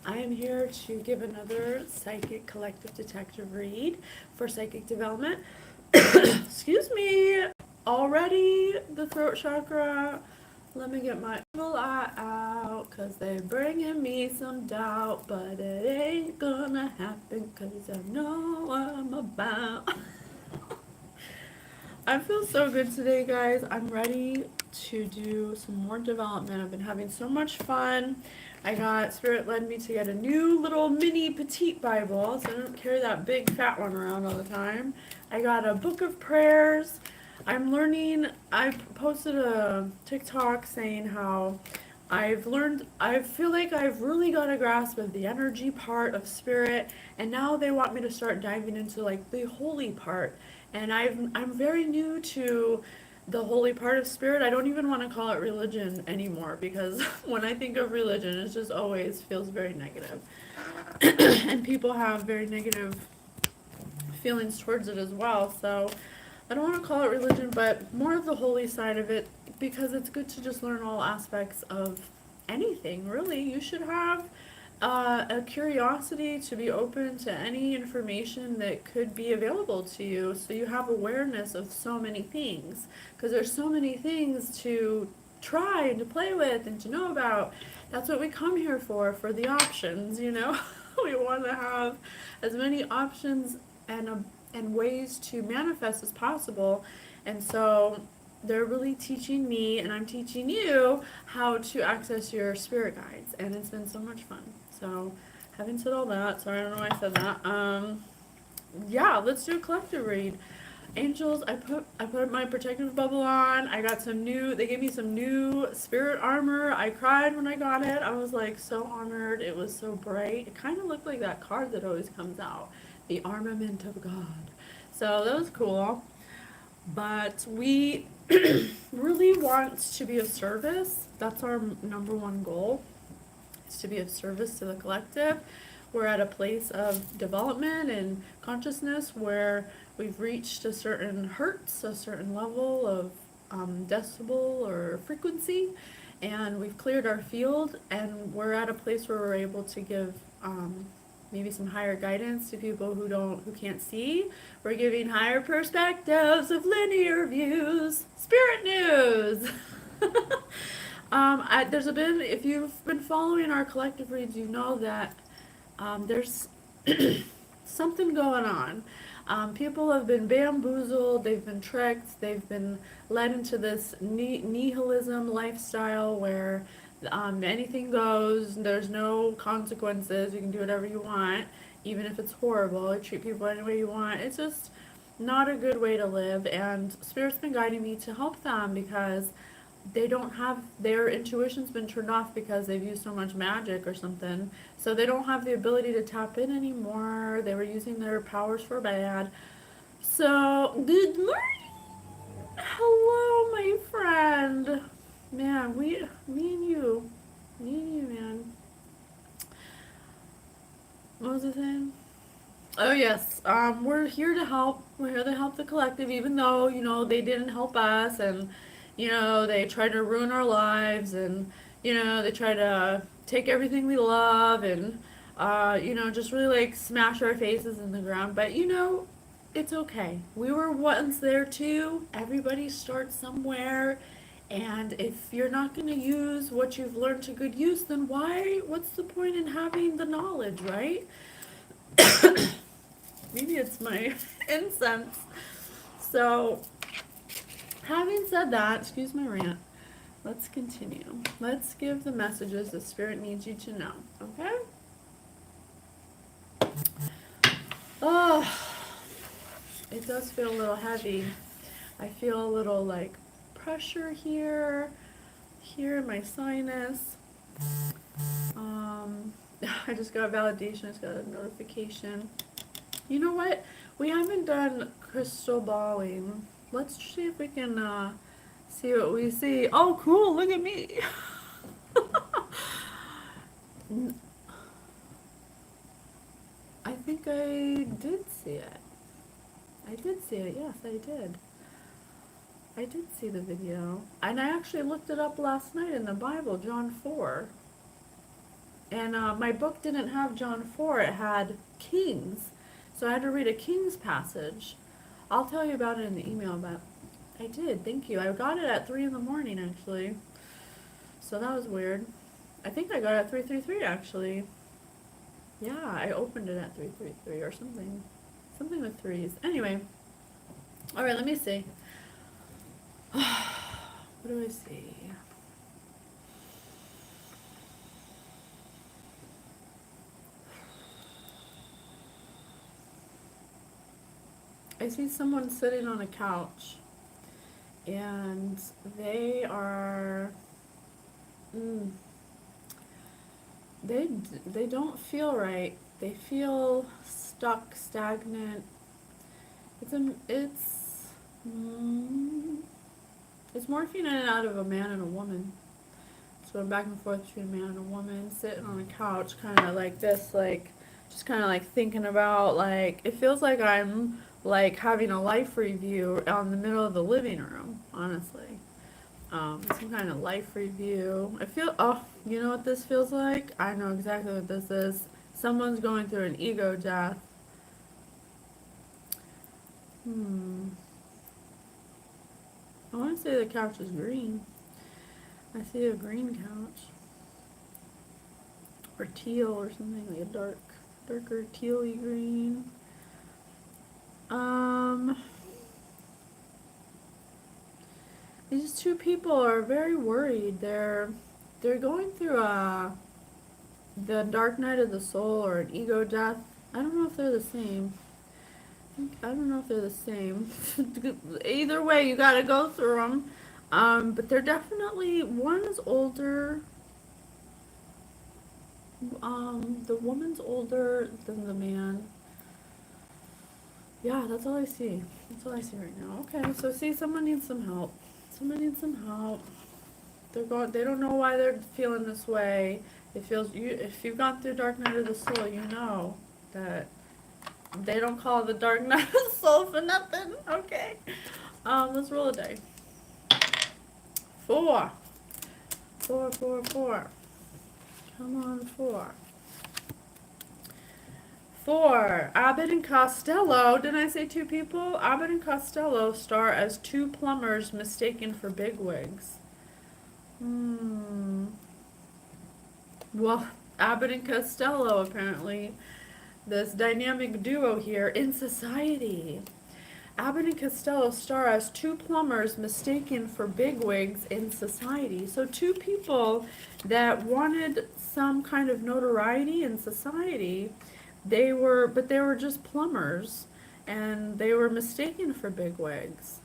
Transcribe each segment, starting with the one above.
I am here to give another Psychic Collective Detective read for psychic development. Excuse me. Already the throat chakra. Let me get my evil eye out, cause they bringing me some doubt, but it ain't gonna happen, cause I know what I'm about. I feel so good today, guys. I'm ready to do some more development. I've been having so much fun. I got Spirit led me to get a new little mini petite Bible, so I don't carry that big fat one around all the time. I got a book of prayers. I'm learning. I posted a TikTok saying how I've learned, I feel like I've really got a grasp of the energy part of spirit, and now they want me to start diving into like the holy part. And I'm very new to the holy part of spirit. I don't even want to call it religion anymore because when I think of religion, it just always feels very negative. And people have very negative feelings towards it as well. So I don't want to call it religion, but more of the holy side of it because it's good to just learn all aspects of anything, really. You should have a curiosity to be open to any information that could be available to you so you have awareness of so many things because there's so many things to try and to play with and to know about. That's what we come here for the options, you know. We want to have as many options and ways to manifest as possible. And so they're really teaching me and I'm teaching you how to access your spirit guides, and it's been so much fun. So having said all that, sorry, I don't know why I said that. Yeah, let's do a collective read. Angels, I put my protective bubble on. I got some new, they gave me some new spirit armor. I cried when I got it. I was like so honored. It was so bright. It kind of looked like that card that always comes out, the armament of God. So that was cool. But we really want to be of service. That's our number one goal, is to be of service to the collective. We're at a place of development and consciousness where we've reached a certain hertz, a certain level of decibel or frequency, and we've cleared our field, and we're at a place where we're able to give maybe some higher guidance to people who can't see. We're giving higher perspectives of linear views. Spirit news. There's a bit. If you've been following our collective reads, you know that there's something going on. People have been bamboozled, they've been tricked, they've been led into this nihilism lifestyle where anything goes, there's no consequences, you can do whatever you want, even if it's horrible, you treat people any way you want. It's just not a good way to live, and Spirit's been guiding me to help them because they don't have, their intuition's been turned off because they've used so much magic or something, so they don't have the ability to tap in anymore. They were using their powers for bad. So good morning. Hello, my friend. Man, me and you, man. What was the thing? Oh yes, we're here to help. We're here to help the collective, even though they didn't help us, and they tried to ruin our lives, and they try to take everything we love, and just really like smash our faces in the ground. But it's okay. We were once there too. Everybody starts somewhere, and if you're not going to use what you've learned to good use, then why? What's the point in having the knowledge, right? Maybe it's my incense. So, having said that, excuse my rant, let's continue. Let's give the messages the Spirit needs you to know, okay? Oh, it does feel a little heavy. I feel a little like pressure here in my sinus. Um, I just got validation, I just got a notification. You know what? We haven't done crystal balling. Let's see if we can see what we see. Oh, cool! Look at me. I think I did see it. I did see it. Yes, I did. I did see the video, and I actually looked it up last night in the Bible, John 4. And my book didn't have John 4, it had Kings. So I had to read a Kings passage. I'll tell you about it in the email, but I did, thank you. I got it at 3 in the morning, actually. So that was weird. I think I got it at 3:33, actually. Yeah, I opened it at 3:33 or something. Something with threes. Anyway. Alright, let me see. What do I see? I see someone sitting on a couch, and they are, they don't feel right. They feel stuck, stagnant. It's morphing in and out of a man and a woman. So I'm back and forth between a man and a woman, sitting on a couch, kind of like this, like, just kind of like thinking about, like, it feels like I'm like having a life review out in the middle of the living room, honestly. Some kind of life review. Oh, you know what this feels like? I know exactly what this is. Someone's going through an ego death. I want to say the couch is green. I see a green couch. Or teal or something, like a darker tealy green. These two people are very worried. They're going through the dark night of the soul or an ego death. I don't know if they're the same. I don't know if they're the same. Either way, you gotta go through them. But they're definitely, one is older. The woman's older than the man. Yeah, that's all I see. That's all I see right now. Okay, so see, someone needs some help. Someone needs some help. They don't know why they're feeling this way. If you've gone through dark night of the soul, you know that they don't call it the dark night of the soul for nothing. Okay. Let's roll a die. 4. 4, 4, 4. Come on, 4. 4. Abbott and Costello. Didn't I say two people? Abbott and Costello star as two plumbers mistaken for bigwigs. Well, Abbott and Costello, apparently. This dynamic duo here in society. Abbott and Costello star as two plumbers mistaken for bigwigs in society. So two people that wanted some kind of notoriety in society. They were just plumbers, and they were mistaken for bigwigs.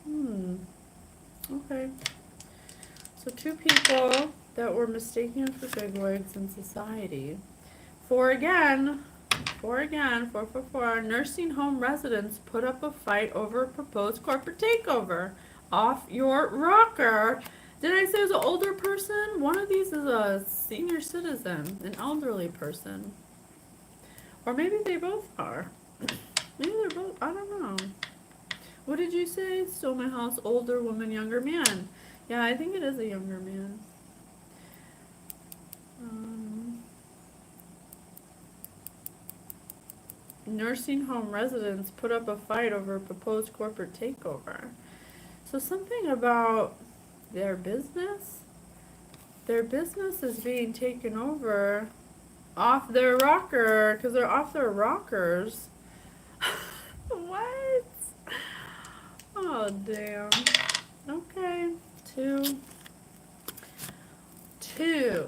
Okay. So two people that were mistaken for bigwigs in society. 4 again. 4 again. 4, 4, 4. Nursing home residents put up a fight over a proposed corporate takeover. Off your rocker. Did I say it was an older person? One of these is a senior citizen, an elderly person. Or maybe they both are. Maybe they're both, I don't know. What did you say? Stole my house, older woman, younger man. Yeah, I think it is a younger man. Nursing home residents put up a fight over a proposed corporate takeover. So something about their business? Their business is being taken over off their rocker, because they're off their rockers. What? Oh, damn. Okay. 2. 2.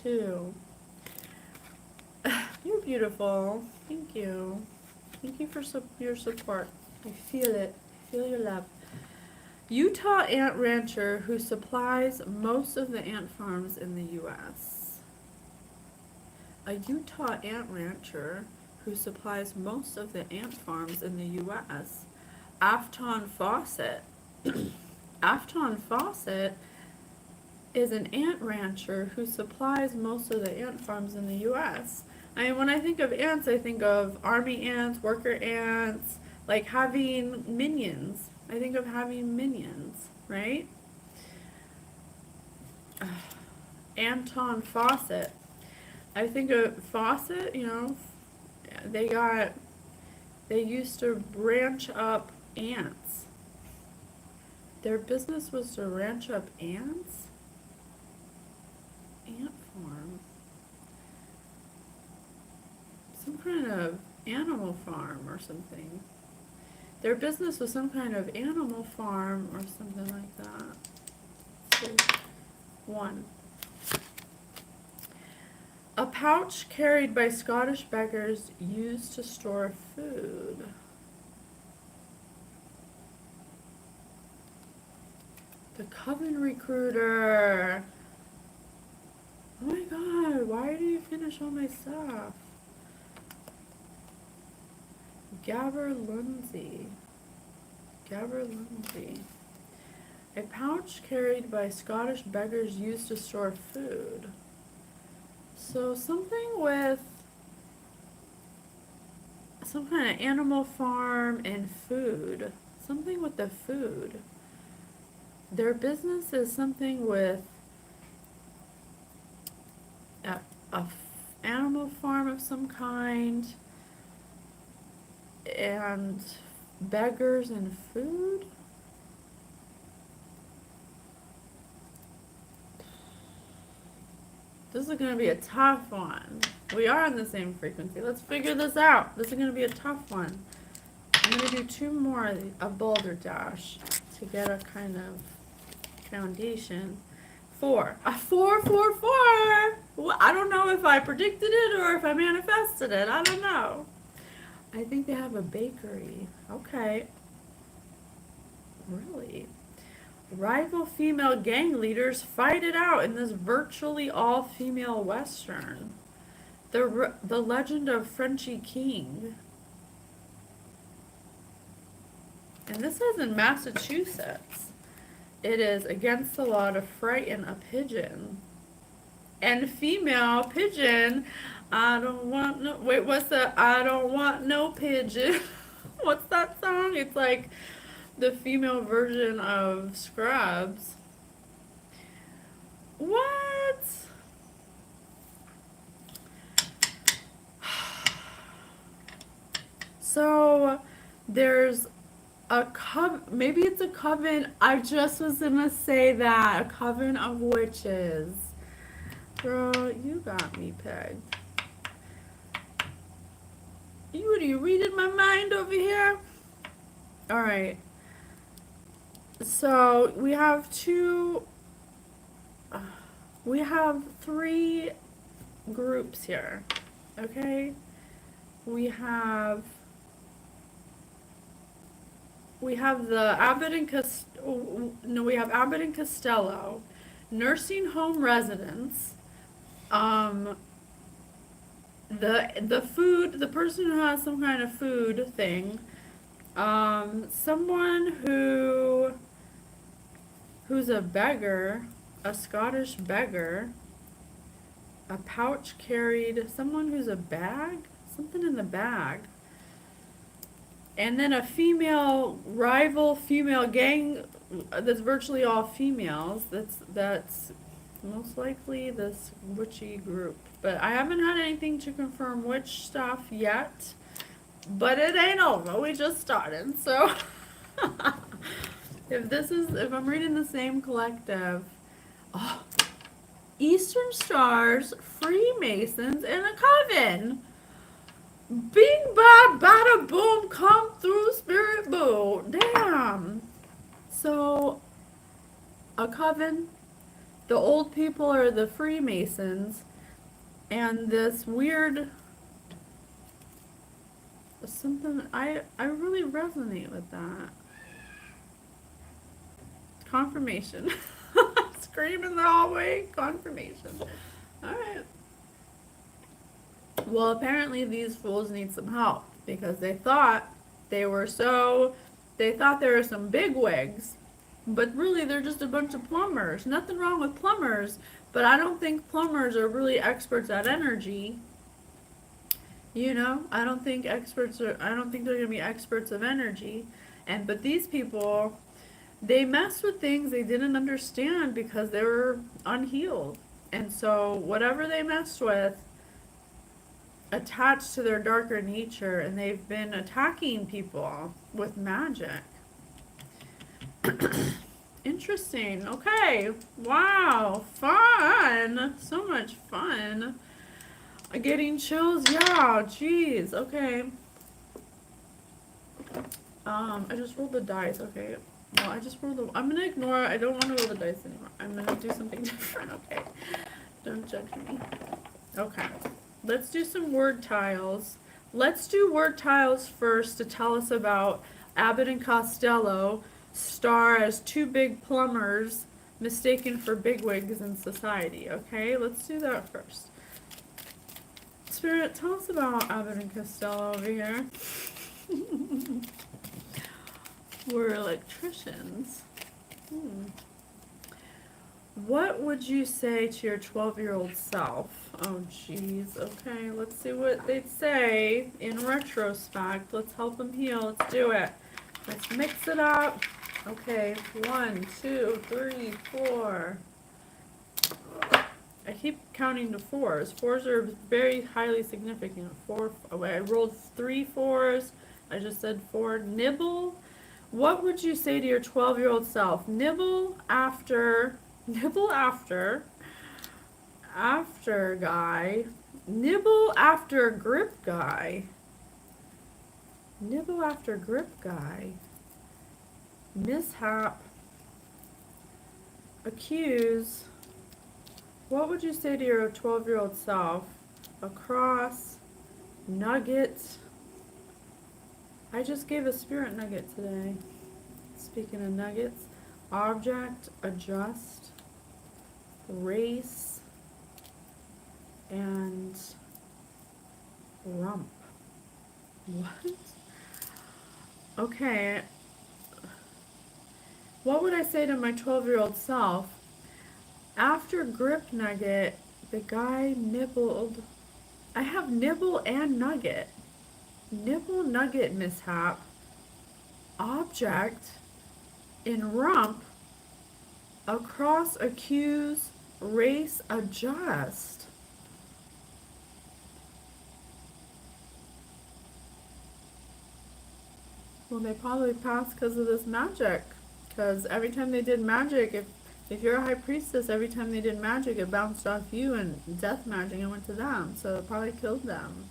2. You're beautiful. Thank you. Thank you for your support. I feel it. I feel your love. Utah ant rancher who supplies most of the ant farms in the U.S. A Utah ant rancher who supplies most of the ant farms in the U.S. Afton Fawcett. Afton Fawcett is an ant rancher who supplies most of the ant farms in the U.S. I mean, when I think of ants, I think of army ants, worker ants, like having minions. I think of having minions, right? Anton Fawcett. I think of Fawcett, they used to ranch up ants. Their business was to ranch up ants? Ant farm. Some kind of animal farm or something. Their business was some kind of animal farm or something like that. So, 1. A pouch carried by Scottish beggars used to store food. The Coven Recruiter. Oh my god, why do you finish all my stuff? Gaberlunzie. A pouch carried by Scottish beggars used to store food. So something with some kind of animal farm and food. Something with the food. Their business is something with a animal farm of some kind and beggars and food. This is going to be a tough one. We are on the same frequency. Let's figure this out. This is going to be a tough one. I'm going to do 2 more of Balderdash to get a kind of foundation. 4. A 4, 4, 4! Well, I don't know if I predicted it or if I manifested it. I don't know. I think they have a bakery. Okay. Really? Rival female gang leaders fight it out in this virtually all-female western. The Legend of Frenchy King. And this is in Massachusetts. It is against the law to frighten a pigeon. And female pigeon, I don't want no, wait, what's that? I don't want no pigeon. What's that song? It's like the female version of Scrubs. What? So there's a maybe it's a coven. I just was gonna say that. A coven of witches. Girl, you got me pegged. What are you reading my mind over here? Alright. So we have 3 groups here. Okay? We have the Abbott and Costello nursing home residents. The person who has some kind of food thing. Someone who's a beggar, a Scottish beggar. A pouch carried, someone who's a bag, something in the bag. And then a rival female gang that's virtually all females. That's most likely this witchy group. But I haven't had anything to confirm witch stuff yet. But it ain't over. We just started. So if I'm reading the same collective, Eastern Stars, Freemasons, and a coven. Bing, bada, bada, boom, come through, spirit boo. Damn. So, a coven, the old people are the Freemasons, and this weird, something, I really resonate with that. Confirmation. Scream in the hallway, confirmation. Alright. Well, apparently these fools need some help because they thought there were some bigwigs, but really they're just a bunch of plumbers. Nothing wrong with plumbers, but I don't think plumbers are really experts at energy. I don't think they're going to be experts of energy. But these people, they messed with things they didn't understand because they were unhealed. And so whatever they messed with attached to their darker nature, and they've been attacking people with magic. Interesting. Okay. Wow. Fun. So much fun. Getting chills. Yeah. Jeez. Okay. I just rolled the dice. Okay. Well, I just rolled the. I'm gonna ignore. I don't want to roll the dice anymore. I'm gonna do something different. Okay. Don't judge me. Okay. Let's do some word tiles. Let's do word tiles first to tell us about Abbott and Costello star as two big plumbers mistaken for bigwigs in society. Okay, let's do that first. Spirit, tell us about Abbott and Costello over here. We're electricians. What would you say to your 12-year-old self? Oh, jeez. Okay, let's see what they'd say in retrospect. Let's help them heal. Let's do it. Let's mix it up. Okay, 1, 2, 3, 4. I keep counting to fours. Fours are very highly significant. I rolled 3 4s. I just said 4. Nibble. What would you say to your 12-year-old self? Nibble after guy. Nibble after grip guy. Nibble after grip guy. Mishap. Accuse. What would you say to your 12-year-old self? Across. Nugget. I just gave a spirit nugget today. Speaking of nuggets. Object. Adjust. Race. And rump. What? Okay. What would I say to my 12-year-old self? After grip nugget, the guy nibbled. I have nibble and nugget. Nibble nugget mishap. Object in rump. Across accuse. Race adjust. Well, they probably passed because of this magic. Because every time they did magic, if you're a high priestess, every time they did magic, it bounced off you, and death magic, it went to them. So it probably killed them.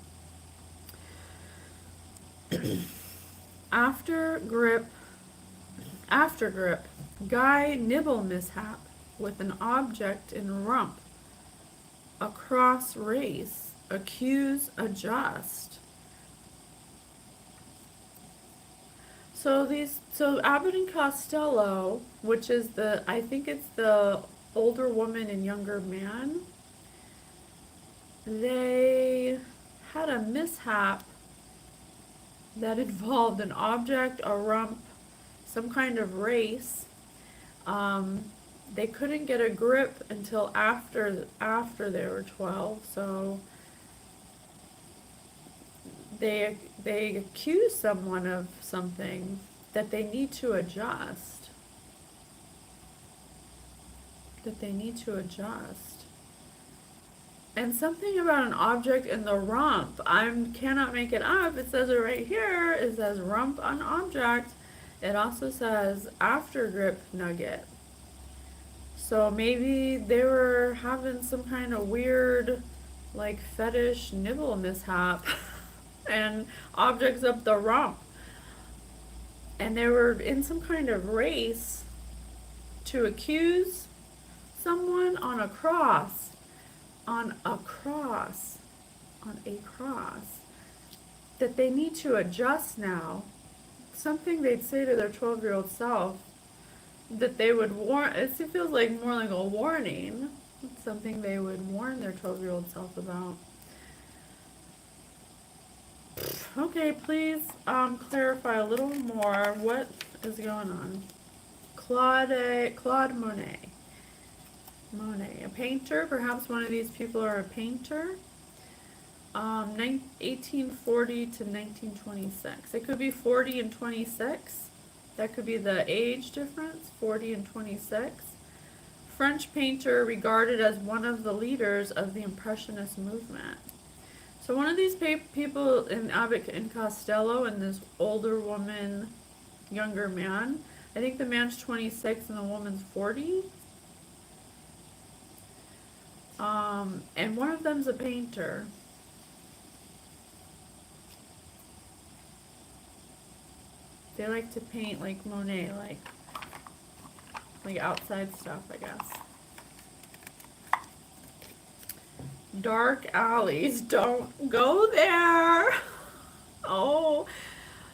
After grip, guy nibble mishap with an object in rump. Across race, accuse adjust. So Abbott and Costello, which is I think it's the older woman and younger man, they had a mishap that involved an object, a rump, some kind of race. They couldn't get a grip until after they were 12, so they accuse someone of something that they need to adjust. And something about an object in the rump. I cannot make it up. It says it right here. It says rump on object. It also says after grip nugget. So maybe they were having some kind of weird, like, fetish nibble mishap. And objects up the rump. And they were in some kind of race to accuse someone on a cross, that they need to adjust now. Something they'd say to their 12-year-old self that they would warn. It feels like more like a warning. It's something they would warn their 12-year-old self about. Okay, please clarify a little more. What is going on? Claude Monet. A painter. Perhaps one of these people are a painter. 1840 to 1926. It could be 40 and 26. That could be the age difference. 40 and 26. French painter regarded as one of the leaders of the Impressionist movement. So one of these people in Abbott and Costello and this older woman, younger man. I think the man's 26 and the woman's 40. And one of them's a painter. They like to paint like Monet, like outside stuff, I guess. Dark alleys, don't go there. Oh,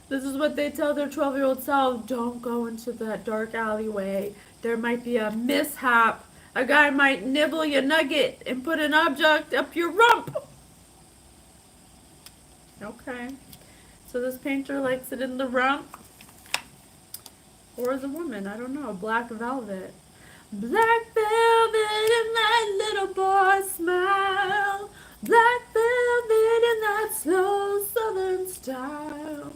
this is what they tell their 12-year-old self. Don't go into that dark alleyway. There might be a mishap. A guy might nibble your nugget and put an object up your rump. Okay. So this painter likes it in the rump. Or the woman, I don't know. Black velvet. Black velvet in that little boy's smile. Black velvet in that slow southern style.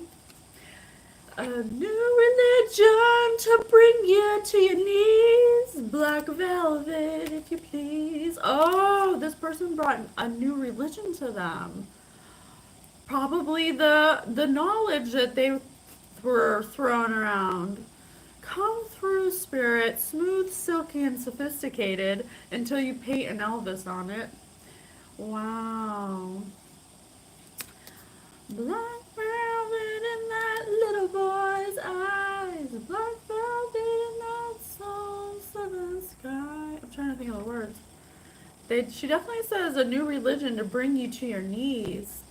A new religion to bring you to your knees. Black velvet, if you please. Oh, this person brought a new religion to them. Probably the knowledge that they were throwing around. Come through, spirit, smooth, silky, and sophisticated, until you paint an Elvis on it. Wow. Black velvet in that little boy's eyes. Black velvet in that soul southern sky. I'm trying to think of the words. She definitely says a new religion to bring you to your knees.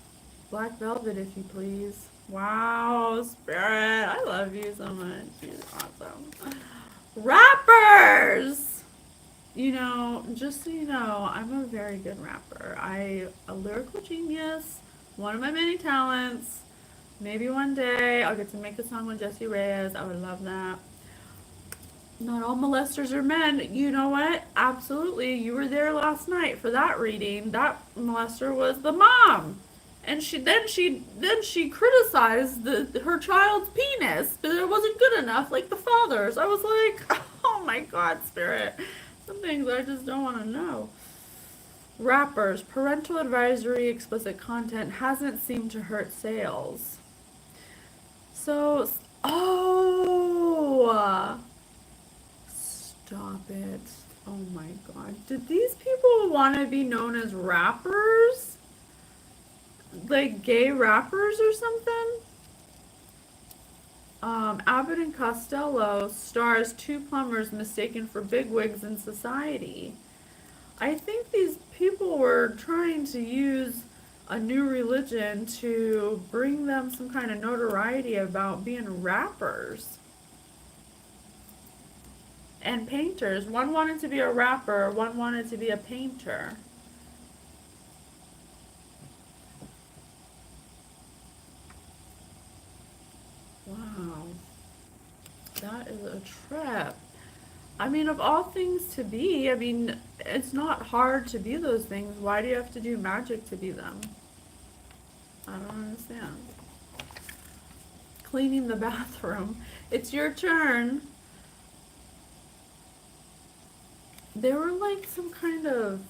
Black velvet, if you please. Wow, spirit, I love you so much. You're awesome. Rappers! You know, just so you know, I'm a very good rapper. I'm a lyrical genius. One of my many talents. Maybe one day I'll get to make a song with Jessie Reyes. I would love that. Not all molesters are men. You know what? Absolutely. You were there last night for that reading. That molester was the mom. And she criticized her child's penis, but it wasn't good enough like the father's. I was like, oh my God, spirit. Some things I just don't want to know. Rappers, parental advisory, explicit content hasn't seemed to hurt sales. So, stop it. Oh my God. Did these people want to be known as rappers? Like gay rappers or something? Abbott and Costello stars two plumbers mistaken for bigwigs in society. I think these people were trying to use a new religion to bring them some kind of notoriety about being rappers. And painters. One wanted to be a rapper, one wanted to be a painter. Wow. That is a trip. I mean, of all things to be, I mean, it's not hard to be those things. Why do you have to do magic to be them? I don't understand. Cleaning the bathroom. It's your turn. They were like some kind of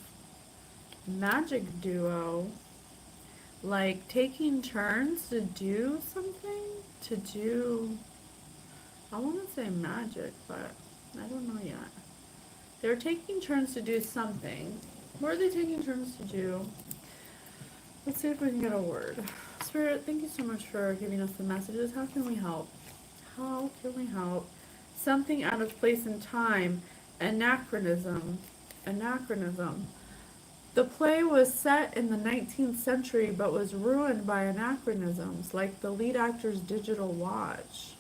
magic duo. Like taking turns to do something? I want to say magic, but I don't know yet. They're taking turns to do something. What are they taking turns to do? Let's see if we can get a word. Spirit, thank you so much for giving us the messages. How can we help? How can we help? Something out of place in time. Anachronism. The play was set in the 19th century but was ruined by anachronisms, like the lead actor's digital watch.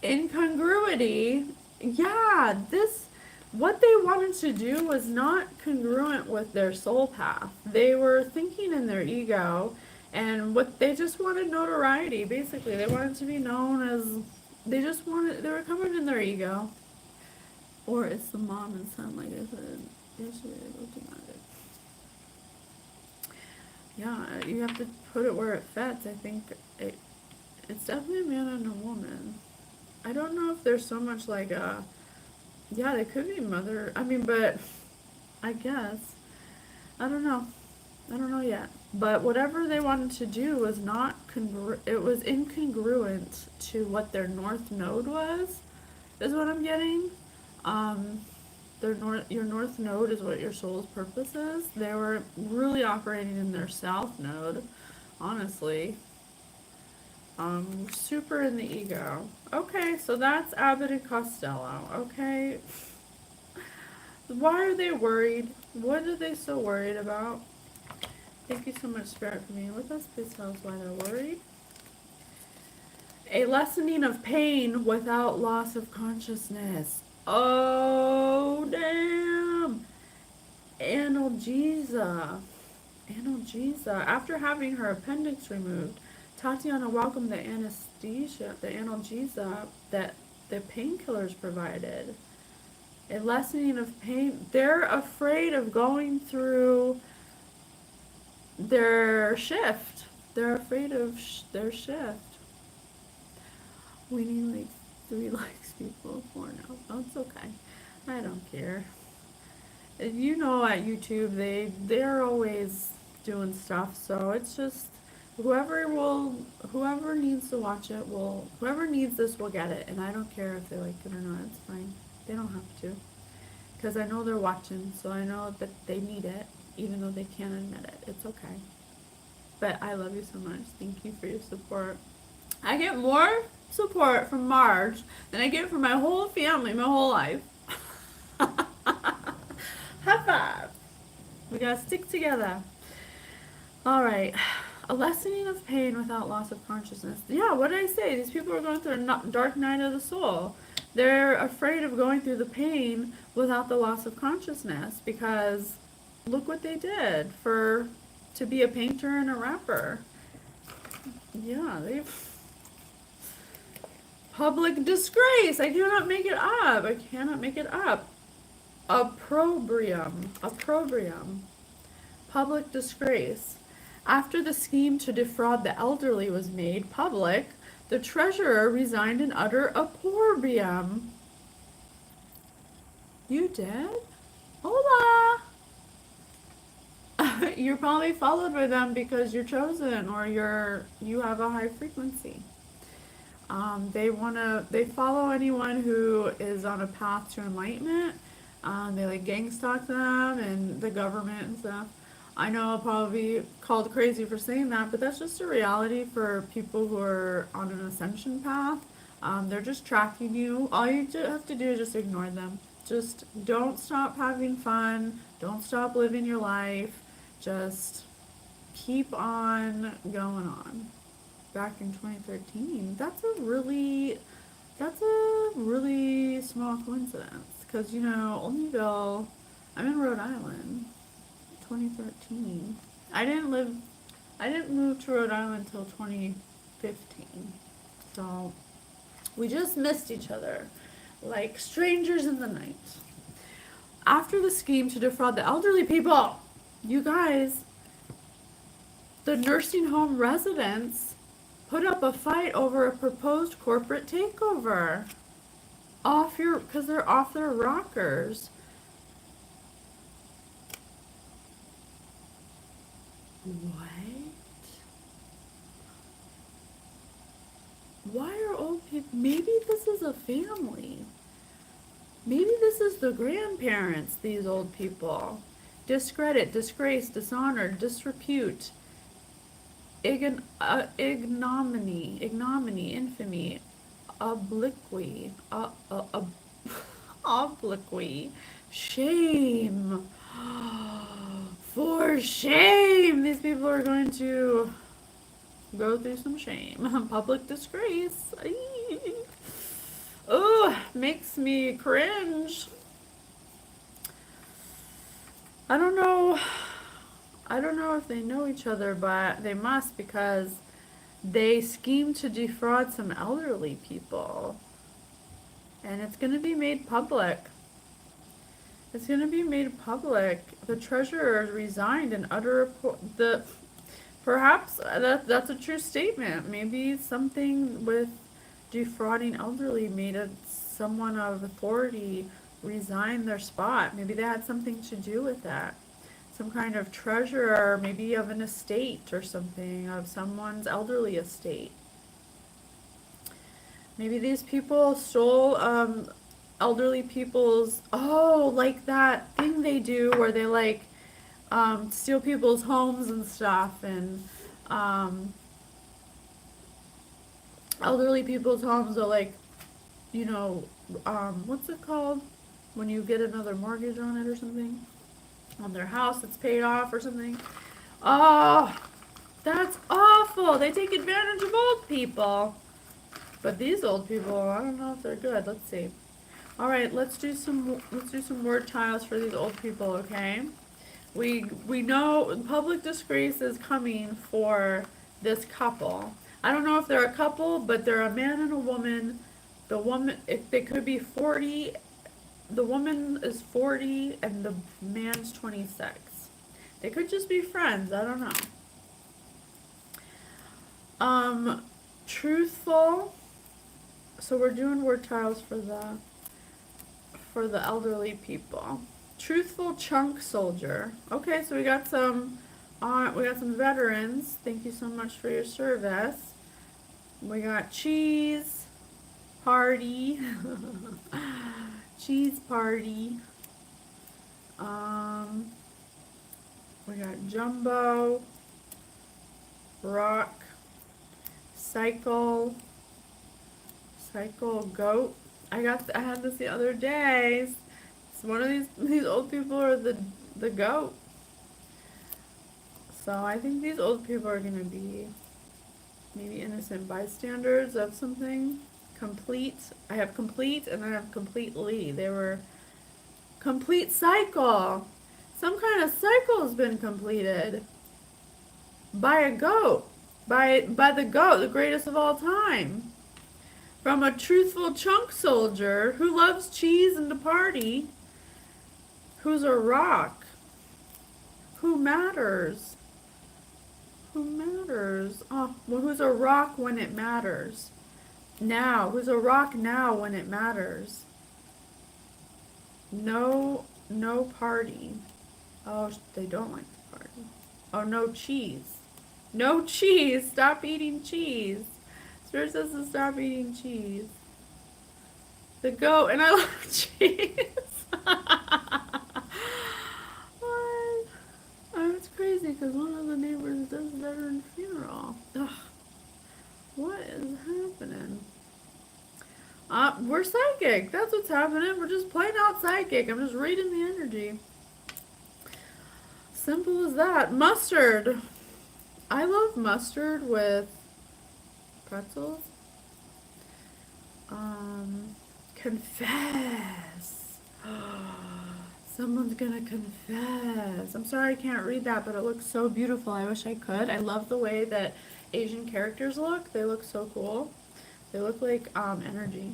Incongruity. Yeah, what they wanted to do was not congruent with their soul path. They were thinking in their ego, and they just wanted notoriety, basically. They wanted to be known as, they were covered in their ego. Or it's the mom and son, like I said yesterday. Yeah, you have to put it where it fits. I think it's definitely a man and a woman. I don't know if there's so much like a Yeah, they could be mother. I mean, but I guess. I don't know. I don't know yet. But whatever they wanted to do was not it was incongruent to what their north node was, is what I'm getting. Um, your north node is what your soul's purpose is. They were really operating in their south node, honestly. Super in the ego. Okay, so that's Abbott and Costello. Okay, why are they worried? What are they so worried about? Thank you so much, Spirit, for being with us. Please tell us why they're worried. A lessening of pain without loss of consciousness. Oh, damn. Analgesia. Analgesia. After having her appendix removed, Tatiana welcomed the anesthesia, the analgesia that the painkillers provided. A lessening of pain. They're afraid of going through their shift. They're afraid of their shift. We need like 3 likes, people. 4 now. Oh, it's okay. I don't care. You know, at YouTube, they're always doing stuff, so it's just whoever needs to watch it will, whoever needs this will get it, and I don't care if they like it or not. It's fine. They don't have to, because I know they're watching, so I know that they need it, even though they can't admit it. It's okay. But I love you so much. Thank you for your support. I get more support from Marge than I get from my whole family, my whole life. High five. We gotta stick together. All right. A lessening of pain without loss of consciousness. Yeah, what did I say? These people are going through a dark night of the soul. They're afraid of going through the pain without the loss of consciousness because look what they did to be a painter and a rapper. Yeah, they've public disgrace. I cannot make it up. I cannot make it up. Opprobrium. Opprobrium. Public disgrace. After the scheme to defraud the elderly was made public, the treasurer resigned in utter opprobrium. You did? Hola! You're probably followed by them because you're chosen or you have a high frequency. They follow anyone who is on a path to enlightenment. They like gang stalk them and the government and stuff. I know I'll probably be called crazy for saying that, but that's just a reality for people who are on an ascension path. They're just tracking you. All you have to do is just ignore them. Just don't stop having fun. Don't stop living your life. Just keep on going on. Back in 2013. That's a really small coincidence. Because, Olneyville, I'm in Rhode Island, 2013. I didn't move to Rhode Island until 2015. So, we just missed each other, like strangers in the night. After the scheme to defraud the elderly people, you guys, the nursing home residents put up a fight over a proposed corporate takeover. Because they're off their rockers. What? Why are old people? Maybe this is a family. Maybe this is the grandparents, these old people. Discredit, disgrace, dishonor, disrepute, ignominy, infamy, obliquity, obliquity, shame. For shame! These people are going to go through some shame. Public disgrace. Oh, makes me cringe. I don't know. I don't know if they know each other, but they must because they schemed to defraud some elderly people. And it's going to be made public. It's going to be made public. The treasurer resigned in utter perhaps that's a true statement. Maybe something with defrauding elderly made someone of authority resign their spot. Maybe they had something to do with that. Some kind of treasurer, maybe of an estate or something, of someone's elderly estate. Maybe these people stole elderly people's, oh, like that thing they do where they like steal people's homes and stuff, and um, elderly people's homes are like, you know, what's it called? When you get another mortgage on it or something? On their house that's paid off or something. Oh, that's awful. They take advantage of old people. But these old people, I don't know if they're good. Let's see. All right, let's do some word tiles for these old people, okay? We know public disgrace is coming for this couple. I don't know if they're a couple, but they're a man and a woman. The woman, they could be 40. The woman is 40 and the man's 26. They could just be friends. I don't know. Truthful. So we're doing word tiles for the elderly people. Truthful chunk soldier. Okay, so we got some veterans. Thank you so much for your service. We got cheese party. Cheese party. We got jumbo, rock, cycle goat. I had this the other day. It's one of these old people are the goat. So I think these old people are gonna be maybe innocent bystanders of something. Complete. I have complete and I have completely. They were complete cycle. Some kind of cycle has been completed by a goat. By the goat, the greatest of all time. From a truthful chunk soldier who loves cheese and to party, who's a rock, who matters. Who matters? Oh, well, who's a rock when it matters? Now, who's a rock now when it matters? No party. Oh, they don't like the party. Oh, no cheese. No cheese. Stop eating cheese. Spirit says to stop eating cheese. The goat, and I love cheese. What? Oh, it's crazy because one of the neighbors does veteran funeral. Ugh. What is happening? We're psychic. That's what's happening. We're just plain out psychic. I'm just reading the energy. Simple as that. Mustard. I love mustard with pretzels. Confess. Someone's gonna confess. I'm sorry I can't read that, but it looks so beautiful. I wish I could. I love the way that Asian characters look. They look so cool. They look like energy.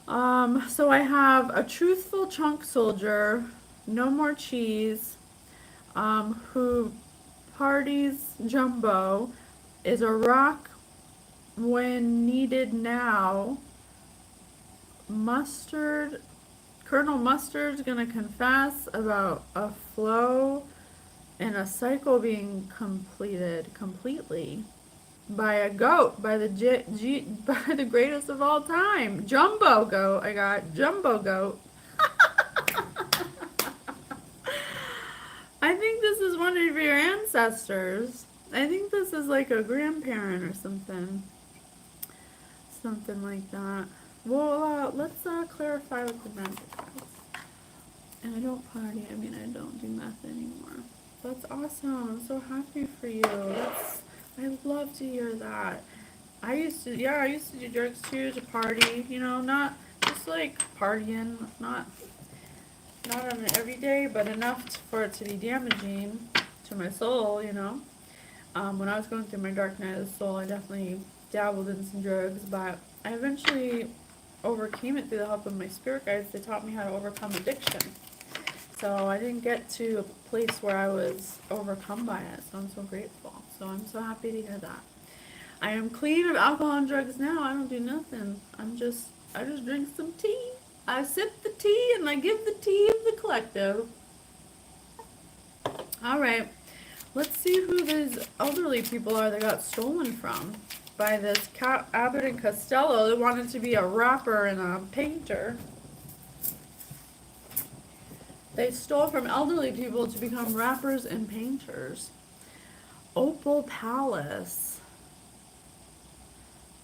So I have a truthful chunk soldier, no more cheese, who parties jumbo, is a rock when needed now. Mustard, Colonel Mustard's gonna confess about a flow and a cycle being completed completely by a goat, by by the greatest of all time, Jumbo Goat. I got Jumbo Goat. I think this is one of your ancestors. I think this is like a grandparent or something. Something like that. Well, let's clarify with the magic cards. And I don't party. I mean, I don't do meth anymore. That's awesome. I'm so happy for you. I love to hear that. I used to do drugs too, to party. You know, not just like partying, not on an everyday, but enough for it to be damaging to my soul. You know, when I was going through my dark night of the soul, I definitely dabbled in some drugs, but I eventually overcame it through the help of my spirit guides. They taught me how to overcome addiction. So I didn't get to a place where I was overcome by it. So I'm so grateful. So I'm so happy to hear that. I am clean of alcohol and drugs now. I don't do nothing. I just drink some tea. I sip the tea and I give the tea of the collective. Alright, let's see who these elderly people are that got stolen from by this Abbott and Costello that wanted to be a rapper and a painter. They stole from elderly people to become rappers and painters. Opal Palace.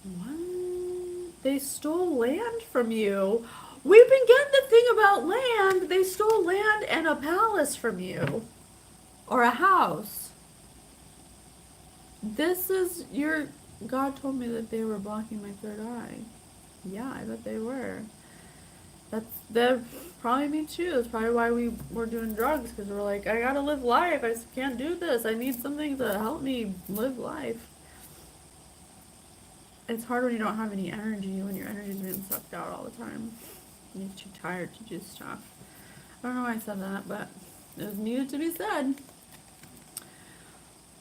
What? They stole land from you. We've been getting the thing about land. They stole land and a palace from you. Or a house. This is your... God told me that they were blocking my third eye. Yeah, I bet they were. That probably me too. That's probably why we were doing drugs, because we're like, I gotta live life. I can't do this. I need something to help me live life. It's hard when you don't have any energy, when your energy's being sucked out all the time. You're too tired to do stuff. I don't know why I said that, but it was needed to be said.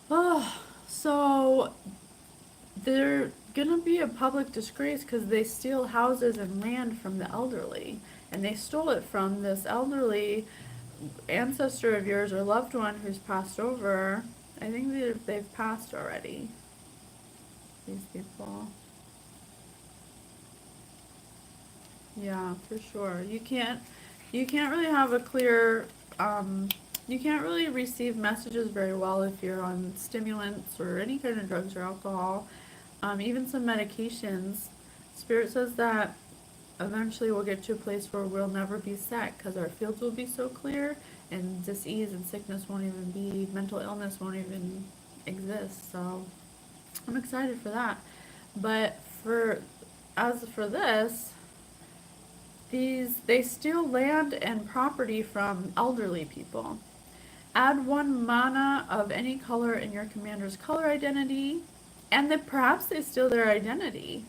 Oh, so they're gonna be a public disgrace because they steal houses and land from the elderly. And they stole it from this elderly ancestor of yours or loved one who's passed over. I think they've passed already. These people. Yeah, for sure. You can't really have a clear, you can't really receive messages very well if you're on stimulants or any kind of drugs or alcohol. Even some medications. Spirit says that eventually we'll get to a place where we'll never be sick because our fields will be so clear and disease and sickness won't even be, mental illness won't even exist. So I'm excited for that. But as for this, they steal land and property from elderly people. Add 1 mana of any color in your commander's color identity, and then perhaps they steal their identity.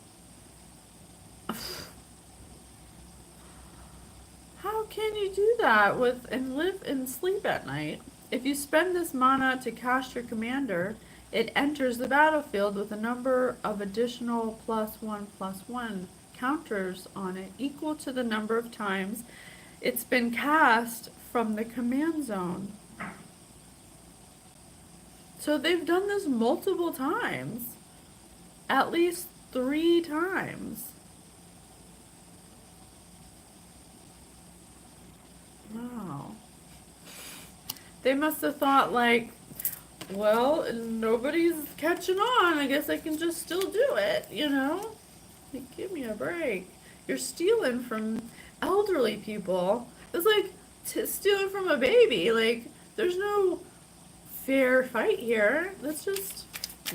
How can you do that and live and sleep at night? If you spend this mana to cast your commander, it enters the battlefield with a number of additional +1/+1 counters on it equal to the number of times it's been cast from the command zone. So they've done this multiple times. At least 3 times. Wow. They must have thought like, well, nobody's catching on. I guess I can just still do it, you know? Like, give me a break. You're stealing from elderly people. It's like stealing from a baby. Like, there's no fair fight here. That's just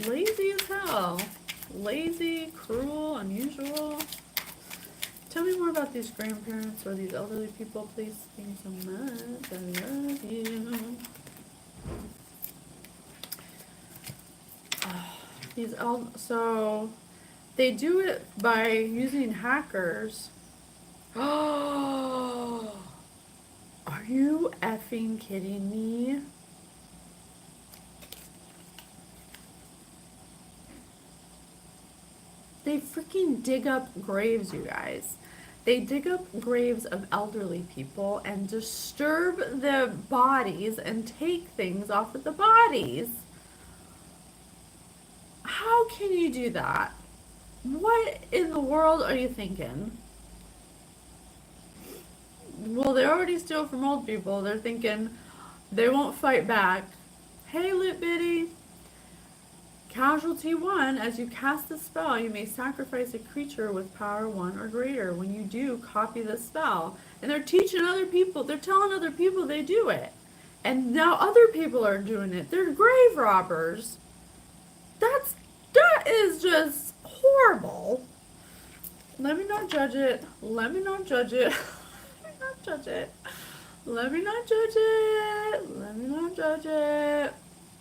lazy as hell. Lazy, cruel, unusual. Tell me more about these grandparents or these elderly people, please. Thank you so much. I love you. So they do it by using hackers. Oh, are you effing kidding me? They freaking dig up graves, you guys. They dig up graves of elderly people and disturb the bodies and take things off of the bodies. How can you do that? What in the world are you thinking? Well, they already steal from old people. They're thinking they won't fight back. Hey, Lit Bitty. Casualty 1, as you cast the spell, you may sacrifice a creature with power 1 or greater. When you do, copy the spell. And they're teaching other people, they're telling other people they do it. And now other people are doing it. They're grave robbers. That is just horrible. Let me not judge it. Let me not judge it. Let me not judge it. Let me not judge it. Let me not judge it.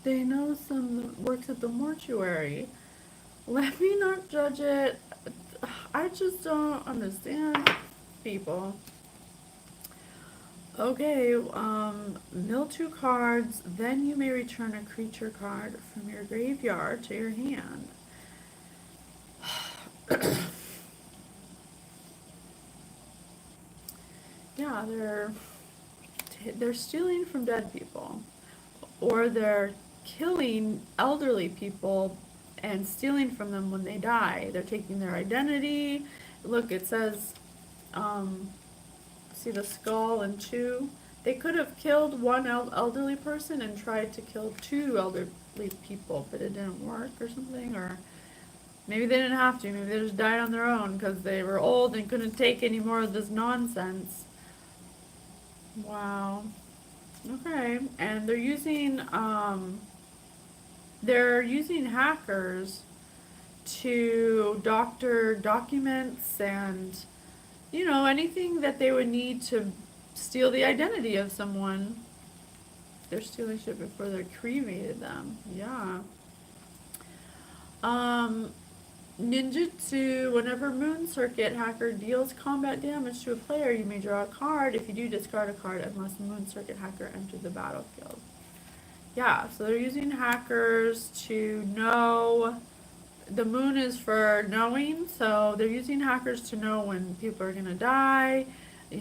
They know some works at the mortuary. Let me not judge it. I just don't understand people. Okay, mill 2 cards, then you may return a creature card from your graveyard to your hand. Yeah, they're stealing from dead people, or they're killing elderly people and stealing from them when they die. They're taking their identity. Look, it says, um, see the skull and two. They could have killed one elderly person and tried to kill two elderly people, but it didn't work or something, or maybe they didn't have to. Maybe they just died on their own because they were old and couldn't take any more of this nonsense. Wow. Okay. And they're using hackers to doctor documents and, anything that they would need to steal the identity of someone. They're stealing shit before they cremated them. Yeah. Um, Ninjutsu, whenever Moon Circuit hacker deals combat damage to a player, you may draw a card. If you do, discard a card unless Moon Circuit hacker entered the battlefield. Yeah, so they're using hackers to know. The moon is for knowing, so they're using hackers to know when people are going to die,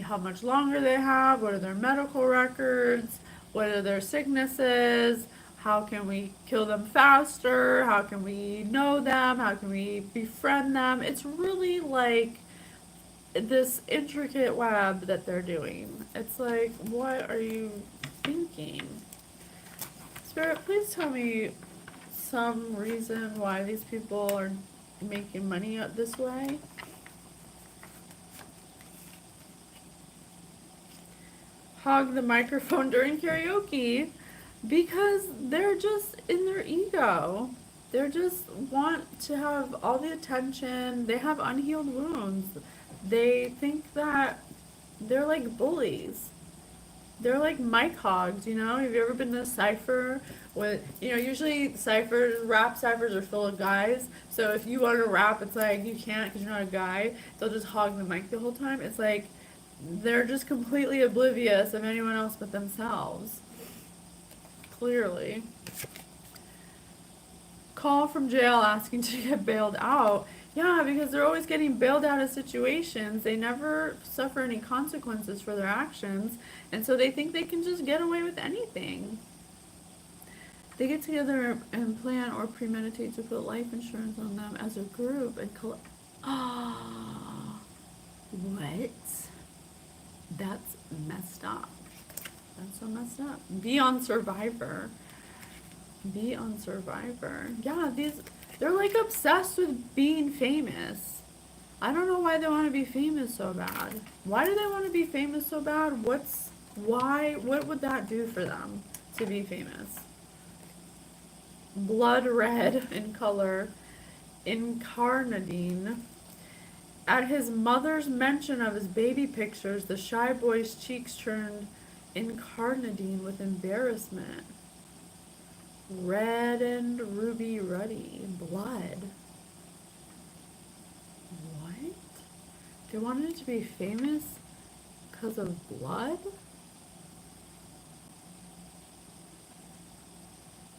how much longer they have, what are their medical records, what are their sicknesses, how can we kill them faster, how can we know them, how can we befriend them. It's really like this intricate web that they're doing. It's like, what are you thinking? Spirit, please tell me some reason why these people are making money this way. Hog the microphone during karaoke because they're just in their ego. They just want to have all the attention. They have unhealed wounds. They think that they're like bullies. They're like mic hogs, Have you ever been to a cypher with, usually rap ciphers are full of guys. So if you want to rap, it's like you can't because you're not a guy. They'll just hog the mic the whole time. It's like they're just completely oblivious of anyone else but themselves. Clearly. Call from jail asking to get bailed out. Yeah, because they're always getting bailed out of situations. They never suffer any consequences for their actions, and so they think they can just get away with anything. They get together and plan or premeditate to put life insurance on them as a group and collect. Ah, what? That's messed up. That's so messed up. Be on Survivor. Be on Survivor. Yeah, they're like obsessed with being famous. I don't know why they want to be famous so bad. Why do they want to be famous so bad? What would that do for them to be famous? Blood red in color. Incarnadine. At his mother's mention of his baby pictures, the shy boy's cheeks turned incarnadine with embarrassment. Red and ruby ruddy. Blood. What? They wanted to be famous because of blood?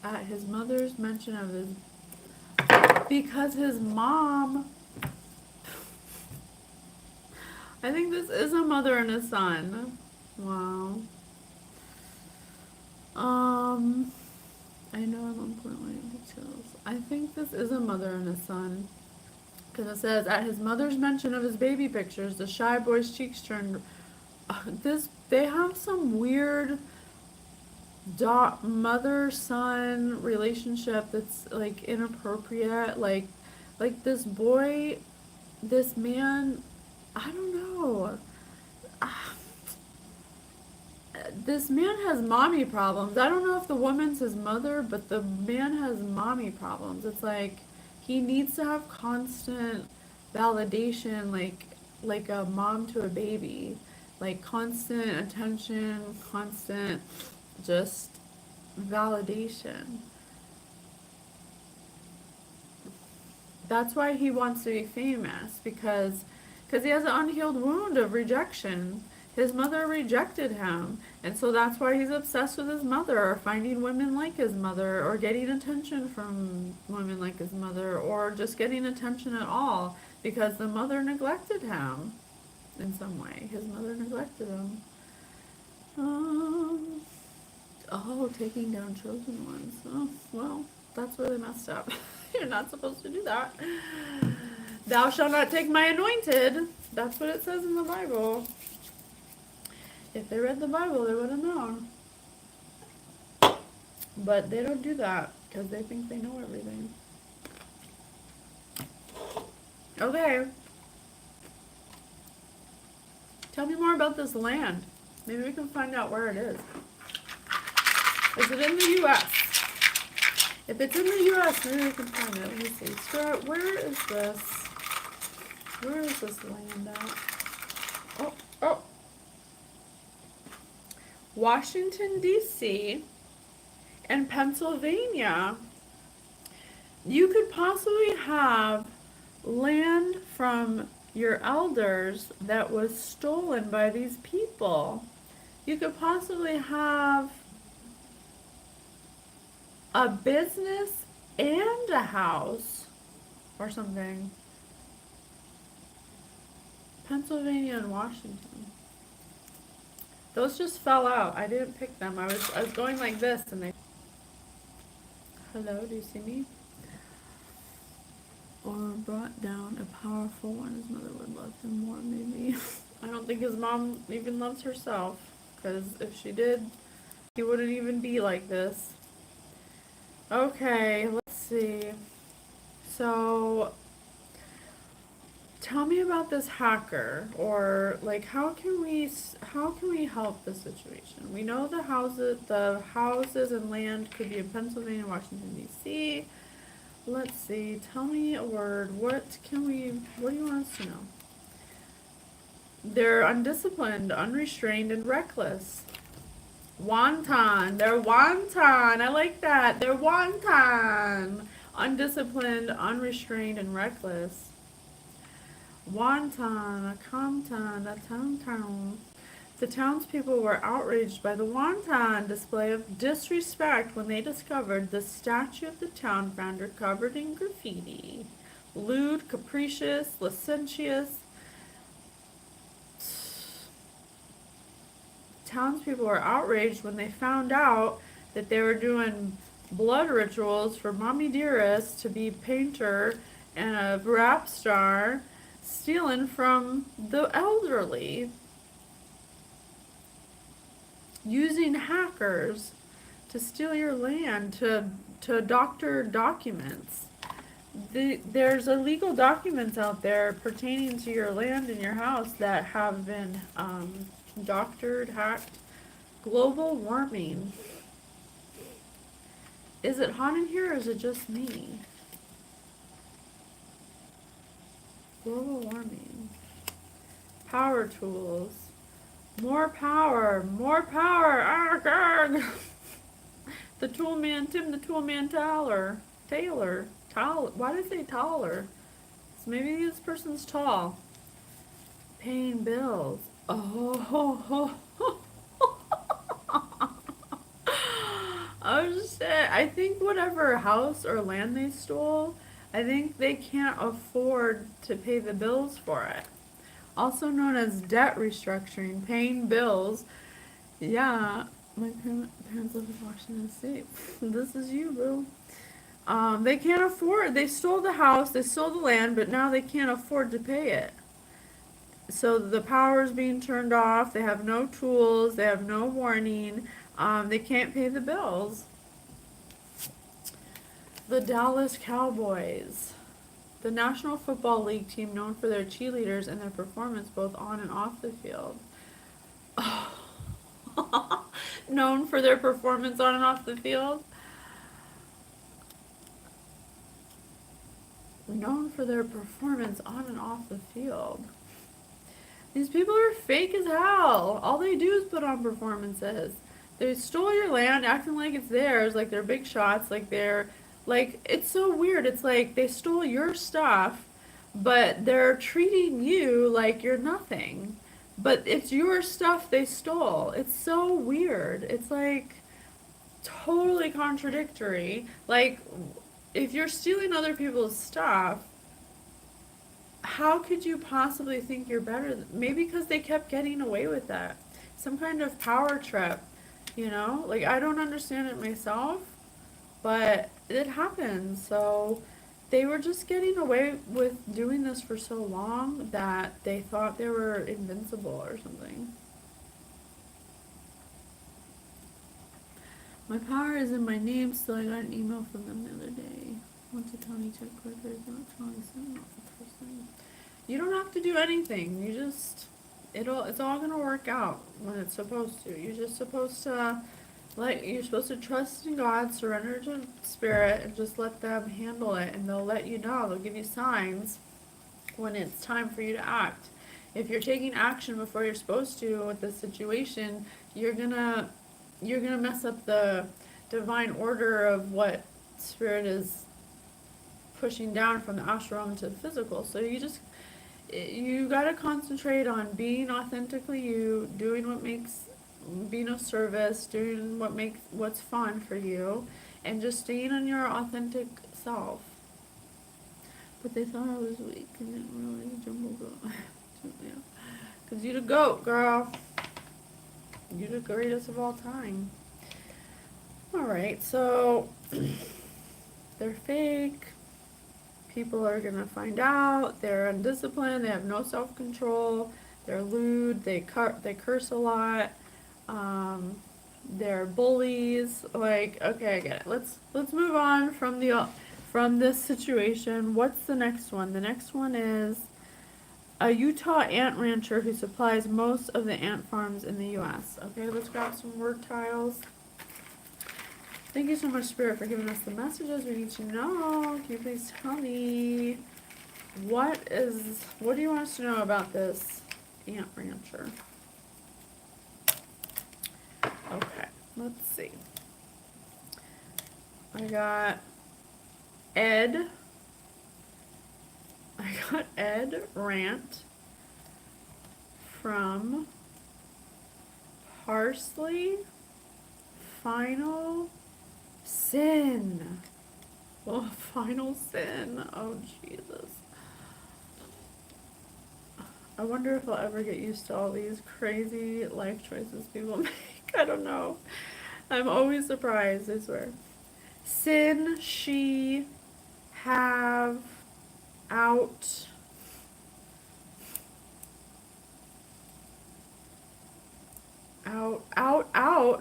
At his mother's mention of his... Because his mom... I think this is a mother and a son. Wow. I know I'm on point with details. I think this is a mother and a son. Because it says, at his mother's mention of his baby pictures, the shy boy's cheeks turned... they have some weird mother-son relationship that's, like, inappropriate. Like this boy, this man... I don't know. This man has mommy problems. I don't know if the woman's his mother, but the man has mommy problems. It's like he needs to have constant validation, like a mom to a baby. Like constant attention, constant just validation. That's why he wants to be famous, because he has an unhealed wound of rejection. His mother rejected him, and so that's why he's obsessed with his mother, or finding women like his mother, or getting attention from women like his mother, or just getting attention at all, because the mother neglected him in some way. His mother neglected him. Um, oh, taking down chosen ones. Oh, well, that's really messed up. You're not supposed to do that. Thou shalt not take my anointed. That's what it says in the Bible. If they read the Bible, they would have known. But they don't do that because they think they know everything. Okay. Tell me more about this land. Maybe we can find out where it is. Is it in the U.S.? If it's in the U.S., maybe we can find it. Let me see. Stuart, where is this? Where is this land at? Oh, oh. Washington, D.C. and Pennsylvania. You could possibly have land from your elders that was stolen by these people. You could possibly have a business and a house or something. Pennsylvania and Washington. Those just fell out. I didn't pick them. I was going like this and they... Hello, do you see me? Or brought down a powerful one. His mother would love him more, maybe. I don't think his mom even loves herself. Because if she did, he wouldn't even be like this. Okay, let's see. So, tell me about this hacker, or like how can we help the situation? We know the houses and land could be in Pennsylvania, Washington D.C. Let's see. Tell me a word. What do you want us to know? They're undisciplined, unrestrained, and reckless. Wanton. They're wanton. I like that. They're wanton. Undisciplined, unrestrained, and reckless. Wanton, a Compton, a town. The townspeople were outraged by the wanton display of disrespect when they discovered the statue of the town founder covered in graffiti. Lewd, capricious, licentious. Townspeople were outraged when they found out that they were doing blood rituals for Mommy Dearest to be painter and a rap star, stealing from the elderly. Using hackers to steal your land, to doctor documents. There's illegal documents out there pertaining to your land and your house that have been doctored, hacked. Global warming. Is it hot in here or is it just me? Global warming. Power tools. More power, arg, arg. The Toolman, Tim the Toolman Taylor, why did I say taller? So maybe this person's tall. Paying bills. Oh, I was just saying, I think whatever house or land they stole, I think they can't afford to pay the bills for it. Also known as debt restructuring, paying bills. Yeah, my parents live in Washington State. This is you, boo. They can't afford, they stole the house, they stole the land, but now they can't afford to pay it. So the power is being turned off, they have no tools, they have no warning, they can't pay the bills. The Dallas Cowboys. The National Football League team known for their cheerleaders and their performance both on and off the field. Known for their performance on and off the field? Known for their performance on and off the field. These people are fake as hell. All they do is put on performances. They stole your land acting like it's theirs, like they're big shots, like they're... Like, it's so weird. It's like they stole your stuff, but they're treating you like you're nothing. But it's your stuff they stole. It's so weird. It's like totally contradictory. Like, if you're stealing other people's stuff, how could you possibly think you're better? Maybe because they kept getting away with that. some kind of power trip, you know? Like, I don't understand it myself, but it happens. So they were just getting away with doing this for so long that they thought they were invincible or something. My power is in my name, so I got an email from them the other day. Went to county check records, electronic sent off the person. You don't have to do anything. You just it's all gonna work out when it's supposed to. You're just supposed to you're supposed to trust in God, surrender to Spirit, and just let them handle it, and they'll let you know. They'll give you signs when it's time for you to act. If you're taking action before you're supposed to with this situation, you're gonna mess up the divine order of what Spirit is pushing down from the astral realm to the physical. So you gotta concentrate on being authentically you, doing what makes, being of service, doing what's fun for you, and just staying on your authentic self. But they thought I was weak and didn't really jumble go. Yeah. Cause you the goat, girl. You're the greatest of all time. Alright, so they're fake. People are gonna find out. They're undisciplined. They have no self-control. They're lewd. They curse a lot. They're bullies. Like, okay, I get it. Let's move on from this situation. What's the next one? The next one is a Utah ant rancher who supplies most of the ant farms in the U.S. Okay, let's grab some word tiles. Thank you so much, Spirit, for giving us the messages we need to know. Can you please tell me what do you want us to know about this ant rancher? Okay, let's see. I got Ed Rant from Parsley Final Sin. Oh, Final Sin. Oh, Jesus. I wonder if I'll ever get used to all these crazy life choices people make. I don't know. I'm always surprised, I swear. Sin she have out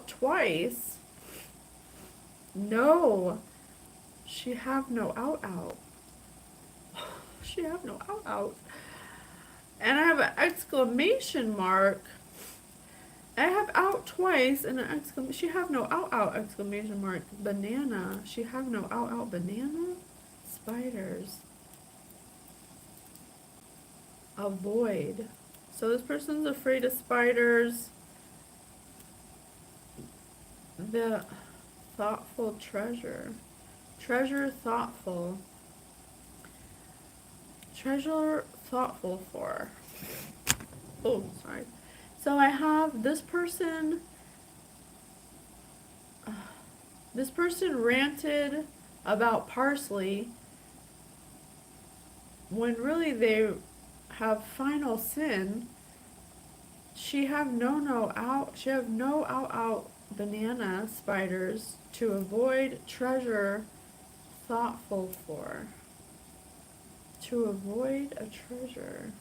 twice. No. She have no out. She have no out. And I have an exclamation mark. I have out twice and an exclamation. She have no out exclamation mark. Banana. She have no out banana. Spiders. Avoid. So this person's afraid of spiders. The thoughtful treasure. Treasure thoughtful. Treasure thoughtful for. Oh, sorry. So I have this person. This person ranted about parsley when really they have final sin. She have no out banana spiders to avoid treasure thoughtful for. To avoid a treasure.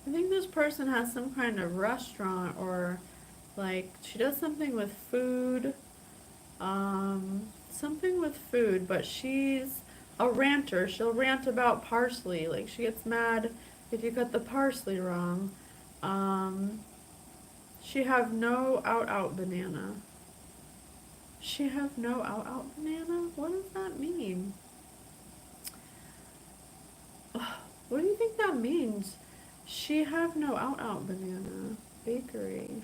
I think this person has some kind of restaurant or like she does something with food. Something with food, but she's a ranter. She'll rant about parsley. Like she gets mad if you cut the parsley wrong. She have no out banana. She have no out banana? What does that mean? What do you think that means? She have no out banana. Bakery.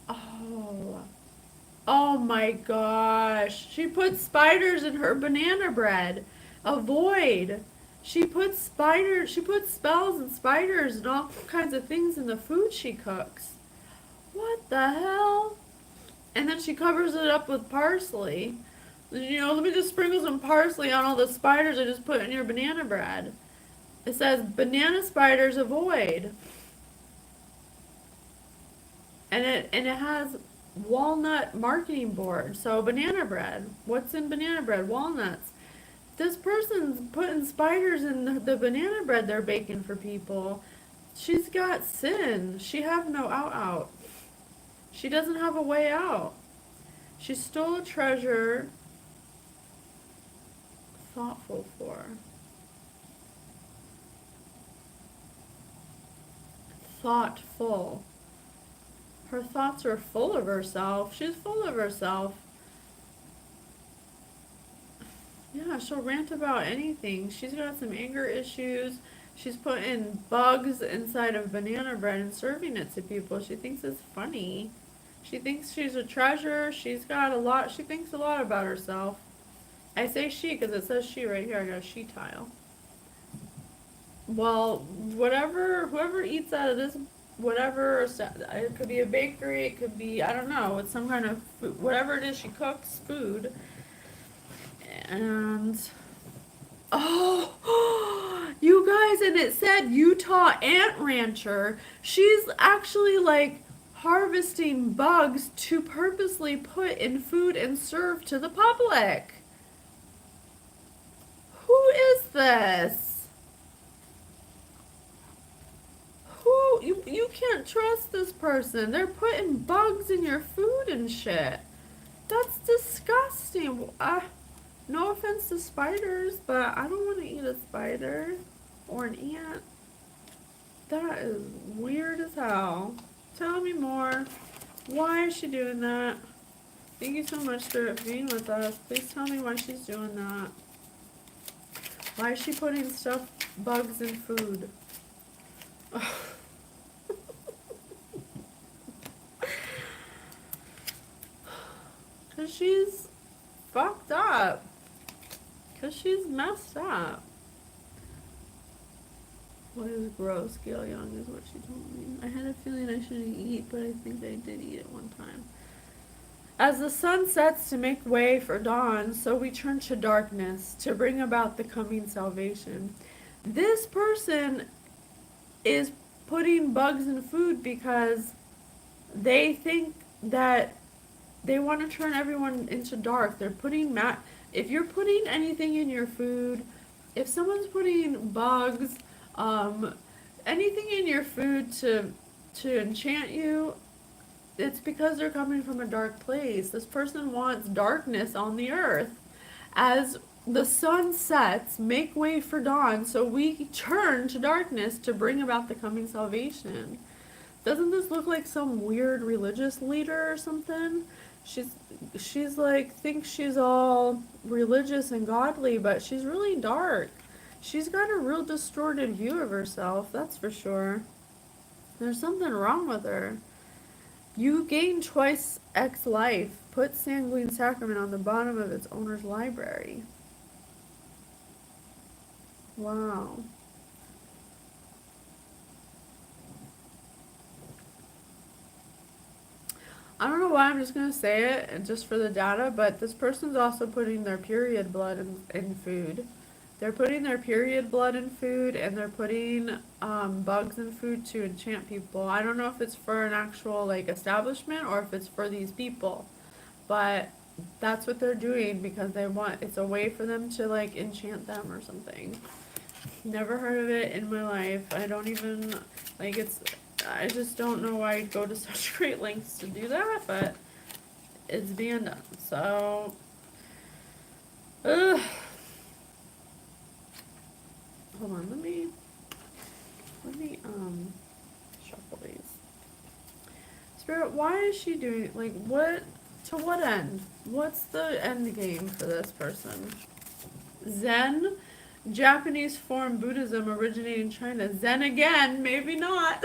Oh. Oh my gosh. She put spiders in her banana bread. Avoid. She puts spells and spiders and all kinds of things in the food she cooks. What the hell? And then she covers it up with parsley. Let me just sprinkle some parsley on all the spiders I just put in your banana bread. It says banana spiders avoid. And it has walnut marketing board. So banana bread. What's in banana bread? Walnuts. This person's putting spiders in the banana bread they're baking for people. She's got sin. She have no out. She doesn't have a way out. She stole a treasure thoughtful for. Thoughtful. Her thoughts are full of herself. She's full of herself. Yeah, she'll rant about anything. She's got some anger issues. She's putting bugs inside of banana bread and serving it to people. She thinks it's funny. She thinks she's a treasure. She's got a lot. She thinks a lot about herself. I say she because it says she right here. I got a she tile. Well, whoever eats out of this, whatever, it could be a bakery, it could be, I don't know, it's some kind of food, whatever it is she cooks, food. And, oh, you guys, and it said Utah Ant Rancher. She's actually like harvesting bugs to purposely put in food and serve to the public. Who is this? You can't trust this person. They're putting bugs in your food and shit. That's disgusting. No offense to spiders, but I don't want to eat a spider or an ant. That is weird as hell. Tell me more. Why is she doing that? Thank you so much for being with us. Please tell me why she's doing that. Why is she putting bugs in food? Because she's fucked up. Because she's messed up. What is gross? Gail Young is what she told me. I had a feeling I shouldn't eat, but I think I did eat it one time. As the sun sets to make way for dawn, so we turn to darkness to bring about the coming salvation. This person is putting bugs in food because they think that they want to turn everyone into dark. They're putting if you're putting anything in your food, if someone's putting bugs, anything in your food to enchant you, it's because they're coming from a dark place. This person wants darkness on the earth. As the sun sets, make way for dawn, so we turn to darkness to bring about the coming salvation. Doesn't this look like some weird religious leader or something? She's like, thinks she's all religious and godly, but she's really dark. She's got a real distorted view of herself, that's for sure. There's something wrong with her. You gain twice X life. Put Sanguine Sacrament on the bottom of its owner's library. Wow. I don't know why I'm just going to say it and just for the data, but this person's also putting their period blood in food. They're putting their period blood in food, and they're putting bugs in food to enchant people. I don't know if it's for an actual like establishment or if it's for these people, but that's what they're doing because it's a way for them to like enchant them or something. Never heard of it in my life. I don't even I just don't know why I'd go to such great lengths to do that, but it's being done. So, ugh. Hold on, let me shuffle these. Spirit, why is she doing, to what end? What's the end game for this person? Zen, Japanese form Buddhism originating in China. Zen again, maybe not.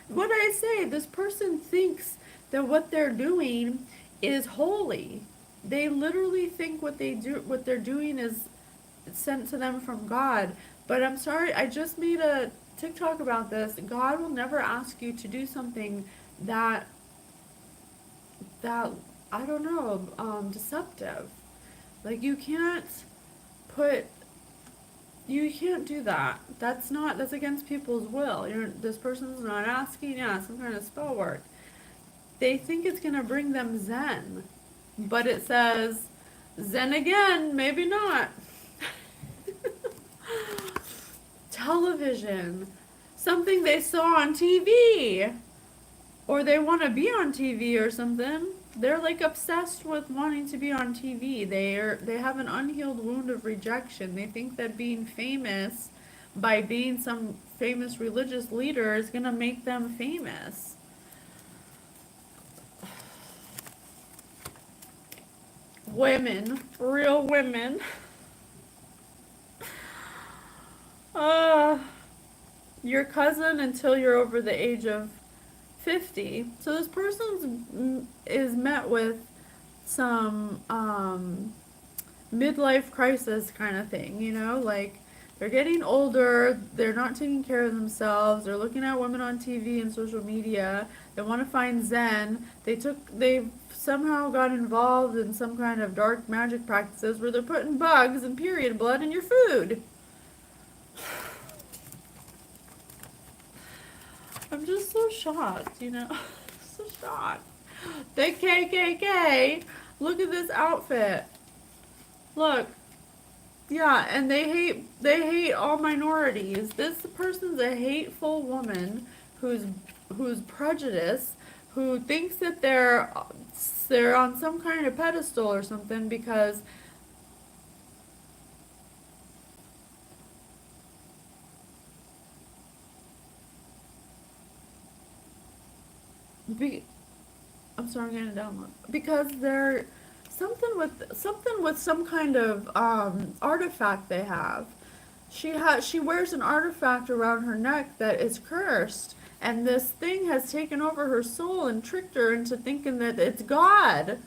What I say, this person thinks that what they're doing is holy. They literally think what they're doing is sent to them from God. But I'm sorry, I just made a TikTok about this. God will never ask you to do something that I don't know, deceptive. Like put, you can't do that. That's against people's will. This person's not asking, yeah, some kind of spell work. They think it's gonna bring them Zen, but it says, Zen again, maybe not. Television, something they saw on TV, or they want to be on TV or something. They're like obsessed with wanting to be on TV. They have an unhealed wound of rejection. They think that being famous by being some famous religious leader is going to make them famous. Women, real women. Uh, your cousin until you're over the age of 50. So this person is met with some midlife crisis kind of thing, like they're getting older, they're not taking care of themselves, they're looking at women on TV and social media, they want to find Zen. They've somehow got involved in some kind of dark magic practices where they're putting bugs and period blood in your food. I'm just so shocked, so shocked. The KKK, look at this outfit. Look. Yeah, and they hate all minorities. This person's a hateful woman who's prejudiced, who thinks that they're on some kind of pedestal or something because be, I'm sorry, I'm getting a download. Because they're something with some kind of artifact they have. She wears an artifact around her neck that is cursed, and this thing has taken over her soul and tricked her into thinking that it's God.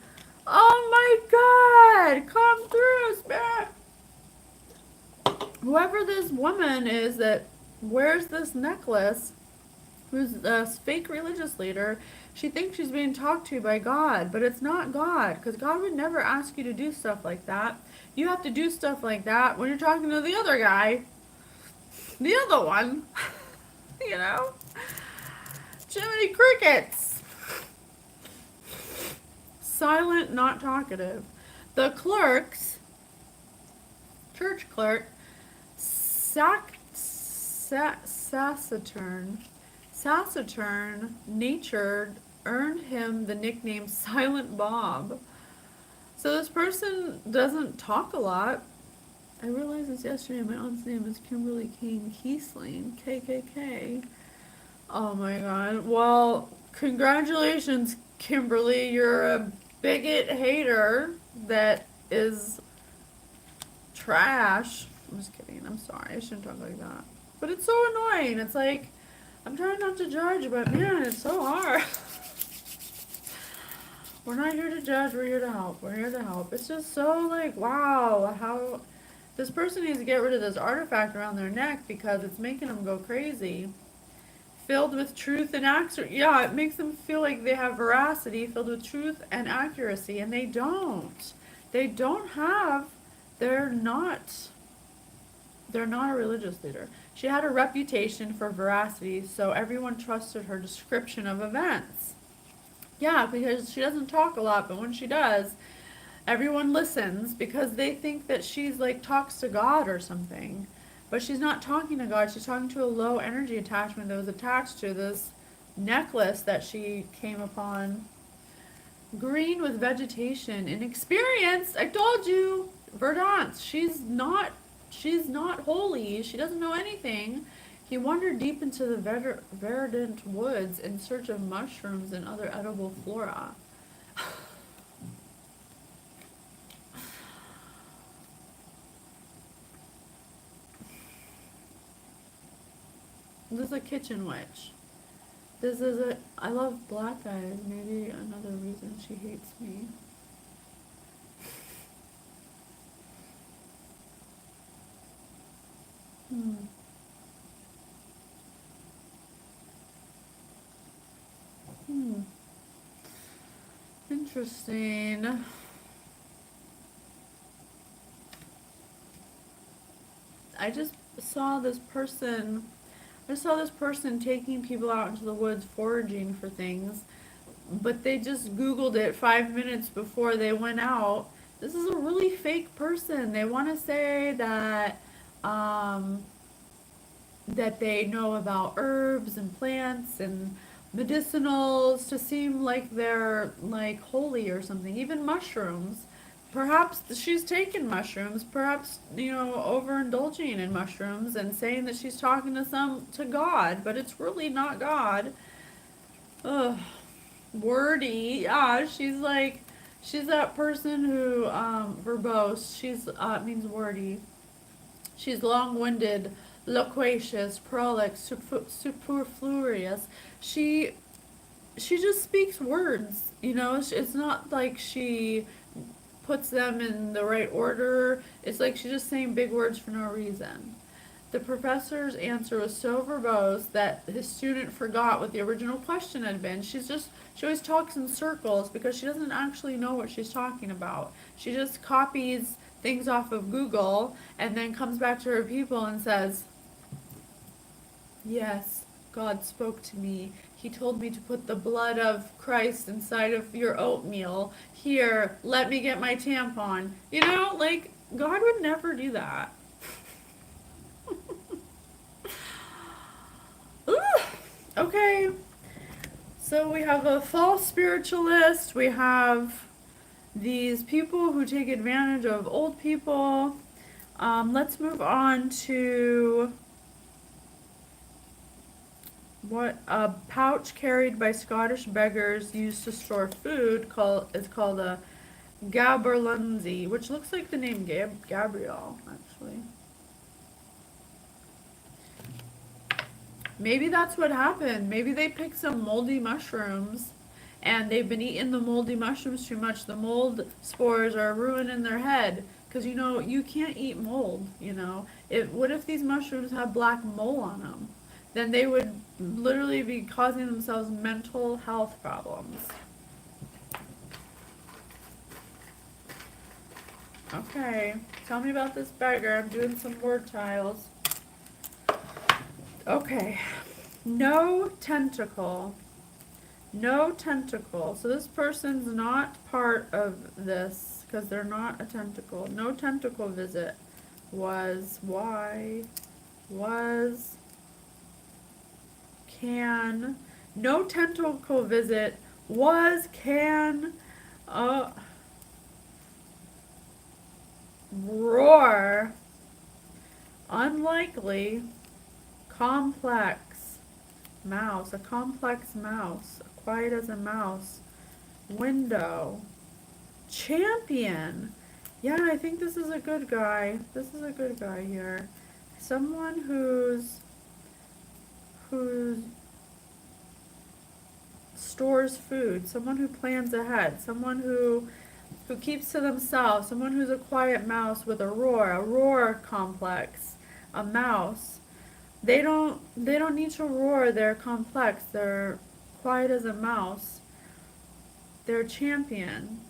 Oh my God! Come through, Spirit! Whoever this woman is that wears this necklace, who's a fake religious leader, she thinks she's being talked to by God, but it's not God, because God would never ask you to do stuff like that. You have to do stuff like that when you're talking to the other guy, the other one, you know? Jiminy Crickets. Silent, not talkative. The clerks, church clerk, Saturn nature earned him the nickname Silent Bob. So this person doesn't talk a lot. I realized this yesterday. My aunt's name is Kimberly Kane Kiesling, KKK. Oh my God. Well, congratulations, Kimberly. You're a bigot hater that is trash. I'm just kidding. I'm sorry. I shouldn't talk like that. But it's so annoying. It's like, I'm trying not to judge, but man, it's so hard. We're not here to judge. We're here to help. We're here to help. It's just so like, wow, how this person needs to get rid of this artifact around their neck because it's making them go crazy. Filled with truth and accuracy. Yeah, it makes them feel like they have veracity, filled with truth and accuracy, and they don't. They don't have. They're not. They're not a religious leader. She had a reputation for veracity, so everyone trusted her description of events. Yeah, because she doesn't talk a lot, but when she does, everyone listens because they think that she's like talks to God or something. But she's not talking to God, she's talking to a low energy attachment that was attached to this necklace that she came upon. Green with vegetation, inexperienced, I told you, Verdant, she's not holy, she doesn't know anything. He wandered deep into the verdant woods in search of mushrooms and other edible flora. This is a kitchen witch. I love black guys. Maybe another reason she hates me. Hmm. Hmm. interesting. I just saw this person. I saw this person taking people out into the woods foraging for things, but they just Googled it 5 minutes before they went out. This is a really fake person. They want to say um, that they know about herbs and plants and medicinals to seem like they're like holy or something. Even mushrooms. Perhaps she's taken mushrooms, perhaps, overindulging in mushrooms and saying that she's talking to God, but it's really not God. Ugh, wordy. Yeah, she's that person who verbose. She's means wordy. She's long-winded, loquacious, prolix, superfluous. She she just speaks words. It's not like she puts them in the right order. It's like she's just saying big words for no reason. The professor's answer was so verbose that his student forgot what the original question had been. She always talks in circles because she doesn't actually know what she's talking about. She just copies things off of Google and then comes back to her people and says, "Yes, God spoke to me. He told me to put the blood of Christ inside of your oatmeal. Here, let me get my tampon." Like, God would never do that. Ugh. Okay, so we have a false spiritualist. We have these people who take advantage of old people. Let's move on to what a pouch carried by Scottish beggars used to store food is called a gaberlunzie, which looks like the name Gabrielle, actually. Maybe that's what happened. Maybe they picked some moldy mushrooms and they've been eating the moldy mushrooms too much. The mold spores are ruining their head. Because, you can't eat mold. What if these mushrooms have black mold on them? Then they would literally be causing themselves mental health problems. Okay, tell me about this beggar. I'm doing some word tiles. Okay, no tentacle. No tentacle. So this person's not part of this because they're not a tentacle. No tentacle visit was, can. No tentacle visit was, can, roar, unlikely, complex, mouse, a complex mouse, quiet as a mouse, window, champion. Yeah, I think this is a good guy. This is a good guy here. Someone who's stores food, someone who plans ahead, someone who keeps to themselves, someone who's a quiet mouse with a roar complex, a mouse. They don't need to roar, they're complex, they're quiet as a mouse. They're champion.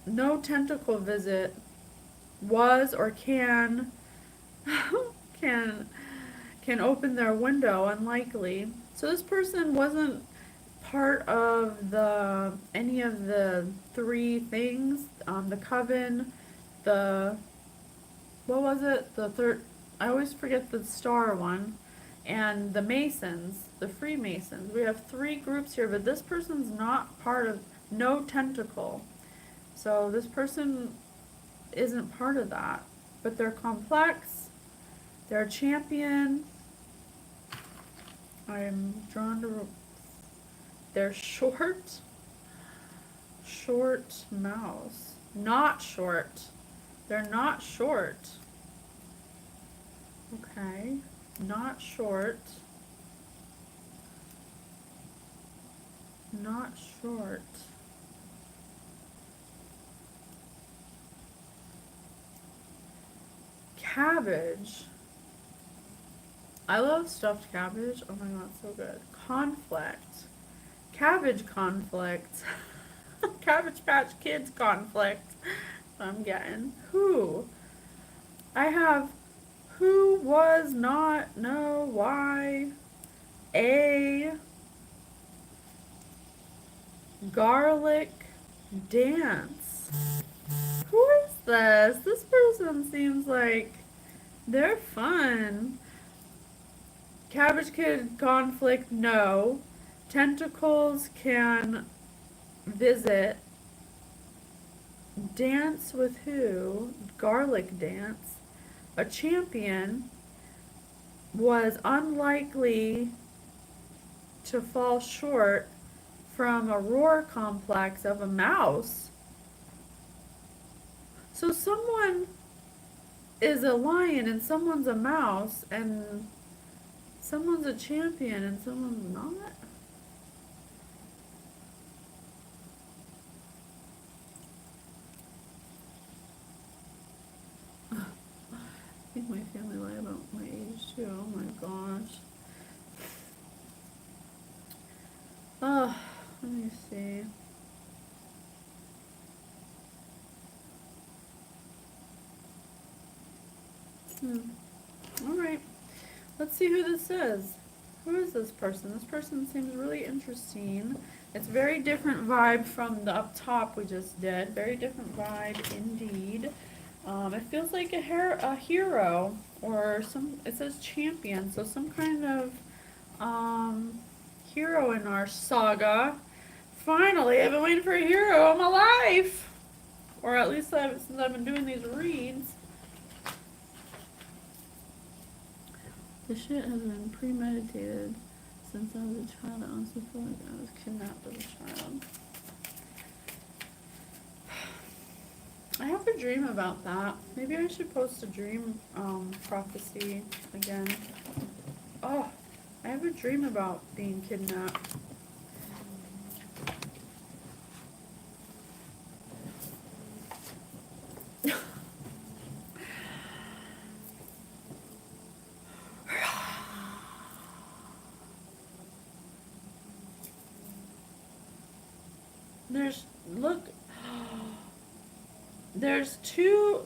No tentacle visit was or can can open their window, unlikely. So this person wasn't part of any of the three things, the coven, what was it? The third, I always forget the star one, and the Masons, the Freemasons. We have three groups here, but this person's not part of no tentacle. So this person isn't part of that. But they're complex, they're a champion. I'm drawn to, they're short mouse. Not short. They're not short. Okay, not short. Not short. Cabbage. I love stuffed cabbage. Oh my god, so good. Conflict. Cabbage conflict. Cabbage Patch Kids conflict. I'm getting who. I have who was not, no, why, a garlic dance. Who is this? This person seems like they're fun. Cabbage Kid conflict, no. Tentacles can visit. Dance with who? Garlic dance. A champion was unlikely to fall short from a roar complex of a mouse. So someone is a lion and someone's a mouse and someone's a champion and someone's not? I think my family lie about my age too. Oh my gosh. Oh, let me see. Alright. Let's see who this is. Who is this person? This person seems really interesting. It's very different vibe from the up top we just did. Very different vibe indeed. It feels like a hero or it says champion, so some kind of hero in our saga. Finally, I've been waiting for a hero all my life. Or at least since I've been doing these reads. The shit has been premeditated since I was a child. I honestly feel like I was kidnapped as a child. I have a dream about that. Maybe I should post a dream prophecy again. Oh, I have a dream about being kidnapped.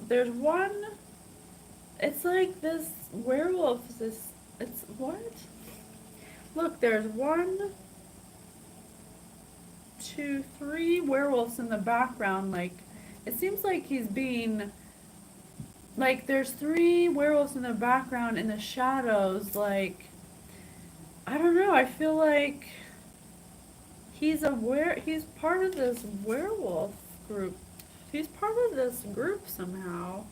There's one, it's like this werewolf, it's what? Look, there's 1, 2, 3 werewolves in the background, like, it seems like he's being, like, there's 3 werewolves in the background in the shadows, like, I don't know, I feel like he's part of this werewolf group. He's part of this group somehow.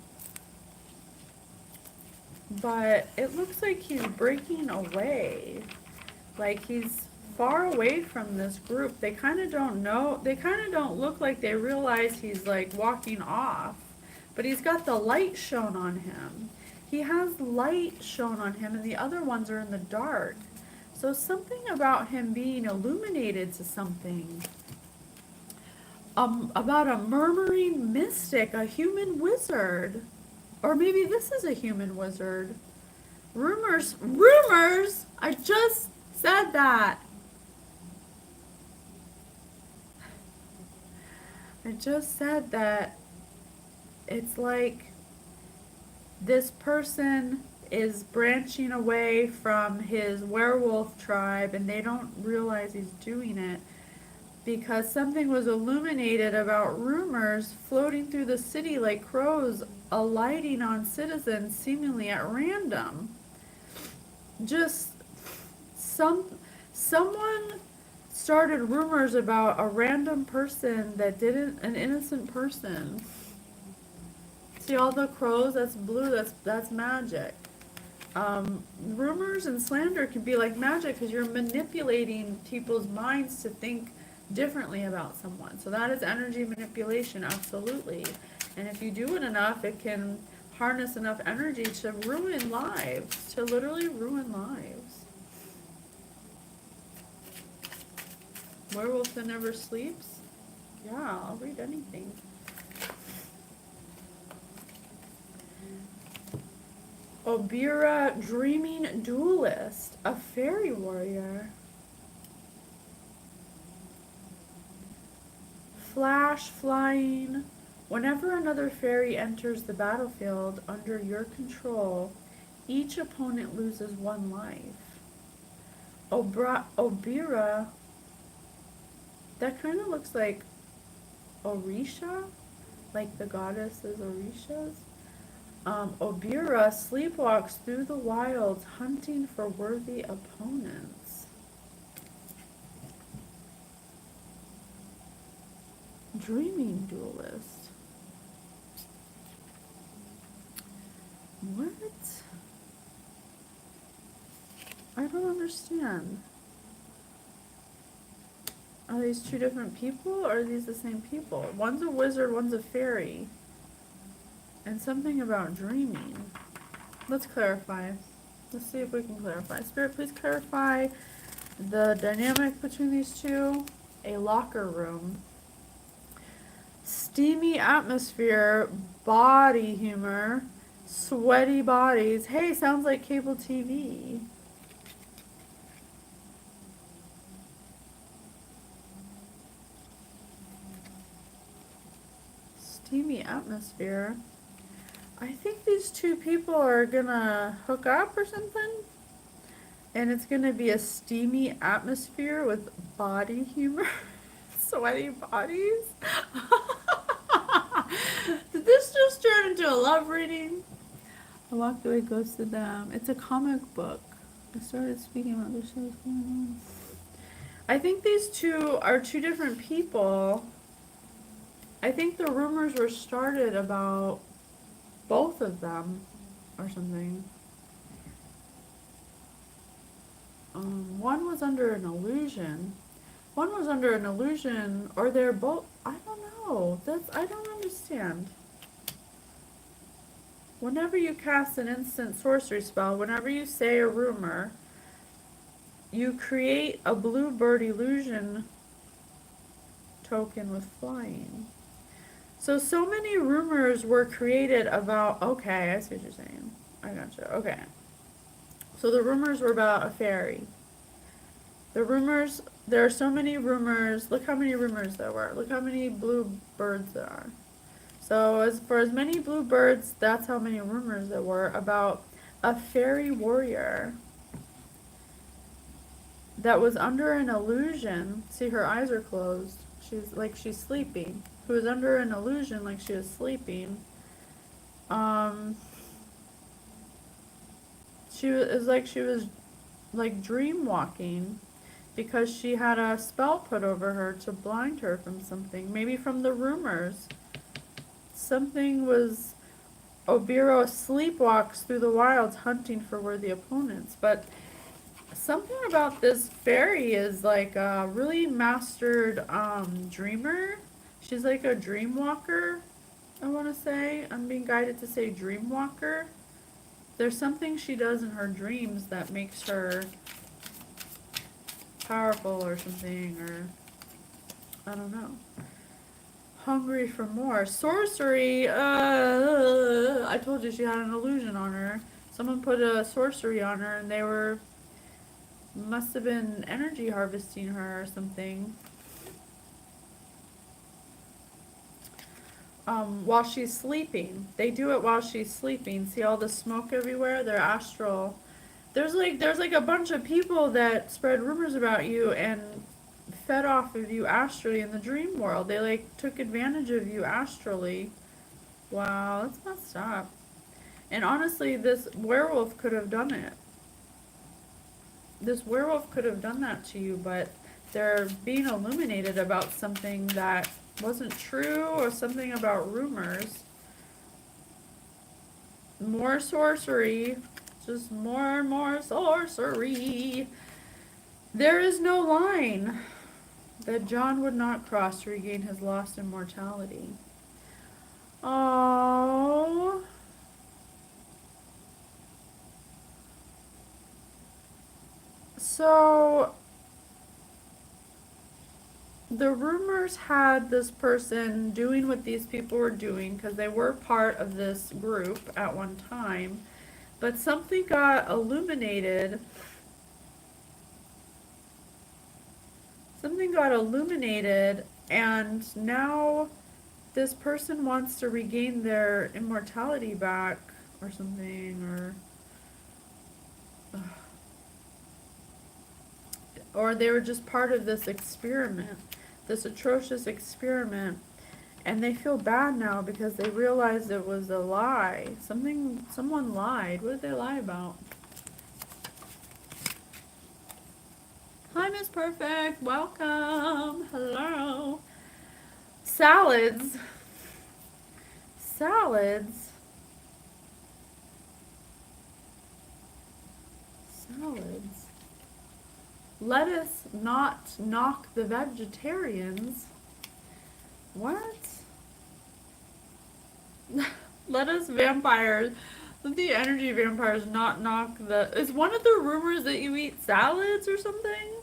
But it looks like he's breaking away. Like he's far away from this group. They kind of don't know. They kind of don't look like they realize he's like walking off. But he's got the light shown on him. He has light shown on him and the other ones are in the dark. So something about him being illuminated to something. About a murmuring mystic, a human wizard. Or maybe this is a human wizard. Rumors! I just said that. I just said that it's like this person is branching away from his werewolf tribe and they don't realize he's doing it. Because something was illuminated about rumors floating through the city like crows alighting on citizens seemingly at random. Just someone started rumors about a random person that didn't, an innocent person. See all the crows? That's blue. That's magic. Rumors and slander can be like magic because you're manipulating people's minds to think differently about someone. So that is energy manipulation, absolutely. And if you do it enough, it can harness enough energy to ruin lives, to literally ruin lives. Werewolf that never sleeps? Yeah, I'll read anything. Obira, dreaming duelist, a fairy warrior. flash flying. Whenever another fairy enters the battlefield under your control, each opponent loses 1 life. Obira, that kind of looks like Orisha, like the goddesses Orishas. Obira sleepwalks through the wilds hunting for worthy opponents. Dreaming duelist. What? I don't understand. Are these 2 different people, or are these the same people? One's a wizard, one's a fairy. And something about dreaming. Let's clarify. Let's see if we can clarify. Spirit, please clarify the dynamic between these 2. A locker room. Steamy atmosphere, body humor, sweaty bodies. Hey, sounds like cable TV. Steamy atmosphere. I think these 2 people are gonna hook up or something. And it's gonna be a steamy atmosphere with body humor. Sweaty bodies. Did this just turn into a love reading? I walked away, ghosted them. It's a comic book. I started speaking about the shows going on. I think these 2 are 2 different people. I think the rumors were started about both of them or something. One was under an illusion. One was under an illusion, or they're both. I don't know. I don't understand. Whenever you cast an instant sorcery spell, whenever you say a rumor, you create a bluebird illusion token with flying. So many rumors were created about. Okay, I see what you're saying. I gotcha. Okay. So the rumors were about a fairy. There are so many rumors. Look how many rumors there were. Look how many blue birds there are. So for as many blue birds, that's how many rumors there were about a fairy warrior that was under an illusion. See, her eyes are closed. She's sleeping. Who was under an illusion like she was sleeping. She was like dream walking because she had a spell put over her to blind her from something, maybe from the rumors. Something was. Obiro sleepwalks through the wilds hunting for worthy opponents, but something about this fairy is like a really mastered dreamer. She's like a dream walker, I want to say. I'm being guided to say dream walker. There's something she does in her dreams that makes her powerful or something, or I don't know. Hungry for more. Sorcery. I told you she had an illusion on her. Someone put a sorcery on her and they must have been energy harvesting her or something. While she's sleeping. They do it while she's sleeping. See all the smoke everywhere? They're astral. There's like a bunch of people that spread rumors about you and fed off of you astrally in the dream world. They like took advantage of you astrally. Wow, that's messed up. And honestly, this werewolf could have done it. This werewolf could have done that to you, but they're being illuminated about something that wasn't true or something about rumors. More sorcery. Just more and more sorcery. There is no line that John would not cross to regain his lost immortality. Oh. So the rumors had this person doing what these people were doing because they were part of this group at one time, but something got illuminated. something got illuminated, and now this person wants to regain their immortality back or something, or they were just part of this experiment, this atrocious experiment, and they feel bad now because they realized it was a lie. Someone lied. What did they lie about? Hi, Miss Perfect. Welcome. Hello. Salads. Salads. Salads. Let us not knock the vegetarians. What? Let us vampires, let the energy vampires not knock the. Is one of the rumors that you eat salads or something?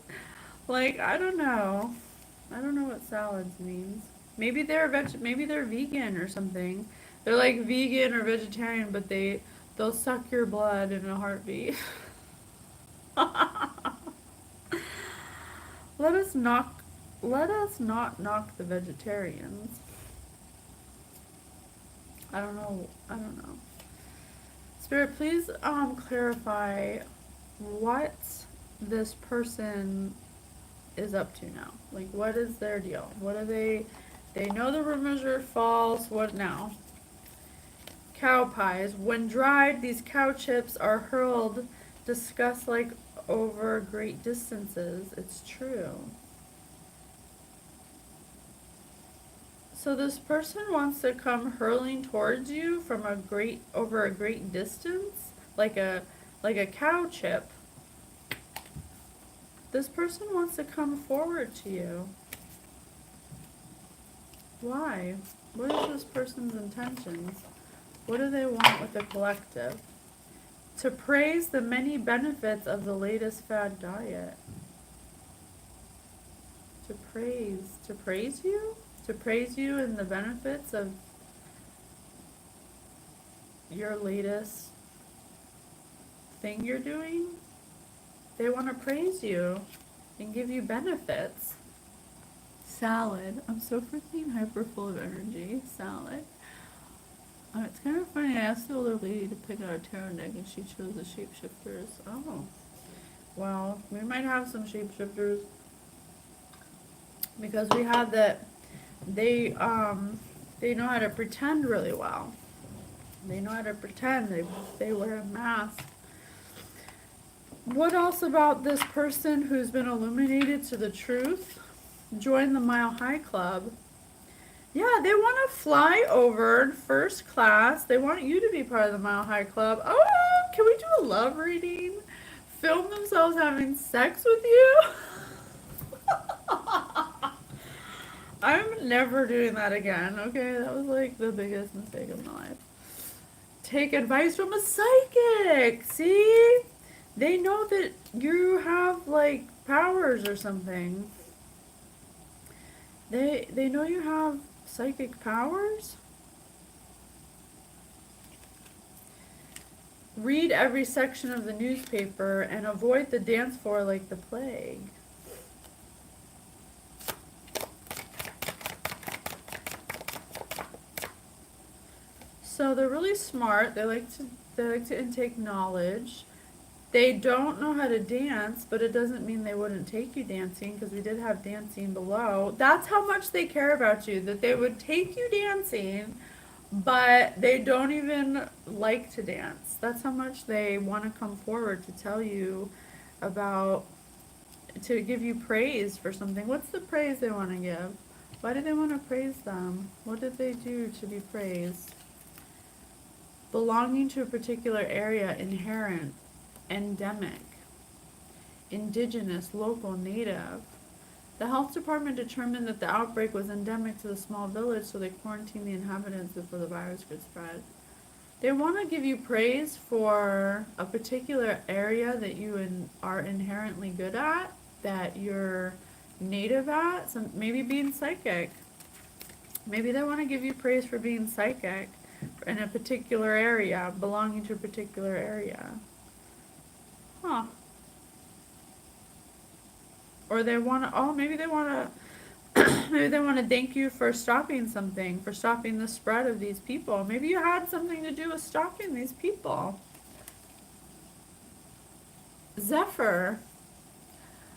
Like, I don't know. I don't know what salads means. Maybe maybe they're vegan or something. They're like vegan or vegetarian, but they'll suck your blood in a heartbeat. Let us knock let us not knock the vegetarians. I don't know. I don't know. Spirit, please clarify what this person is up to now. Like, what is their deal? What are they know the rumors are false. What now? Cow pies. When dried, these cow chips are hurled, discussed like over great distances. It's true. So this person wants to come hurling towards you from over a great distance, like a cow chip. This person wants to come forward to you. Why? What is this person's intentions? What do they want with the collective? To praise the many benefits of the latest fad diet. To praise you? To praise you and the benefits of your latest thing you're doing? They want to praise you and give you benefits. Salad. I'm so freaking hyper full of energy. Salad. It's kind of funny. I asked the older lady to pick out a tarot deck and she chose the shapeshifters. Oh. Well, we might have some shapeshifters because we had that they know how to pretend really well. They know how to pretend. They wear a mask. What else about this person who's been illuminated to the truth? Join the Mile High Club. Yeah, they want to fly over in first class. They want you to be part of the Mile High Club. Oh, can we do a love reading? Film themselves having sex with you? I'm never doing that again, okay? That was like the biggest mistake of my life. Take advice from a psychic. See? They know that you have like powers or something. They know you have psychic powers. Read every section of the newspaper and avoid the dance floor like the plague. So they're really smart. They like to intake knowledge. They don't know how to dance, but it doesn't mean they wouldn't take you dancing because we did have dancing below. That's how much they care about you, that they would take you dancing, but they don't even like to dance. That's how much they want to come forward to tell you about, to give you praise for something. What's the praise they want to give? Why do they want to praise them? What did they do to be praised? Belonging to a particular area, inherent, endemic, indigenous, local, native. The health department determined that the outbreak was endemic to the small village, so they quarantined the inhabitants before the virus could spread. They want to give you praise for a particular area that you are inherently good at, that you're native at, so maybe being psychic. Maybe they want to give you praise for being psychic in a particular area, belonging to a particular area. Huh. Or they want to, oh, maybe they want to, maybe they want to thank you for stopping something, for stopping the spread of these people. Maybe you had something to do with stopping these people. Zephyr.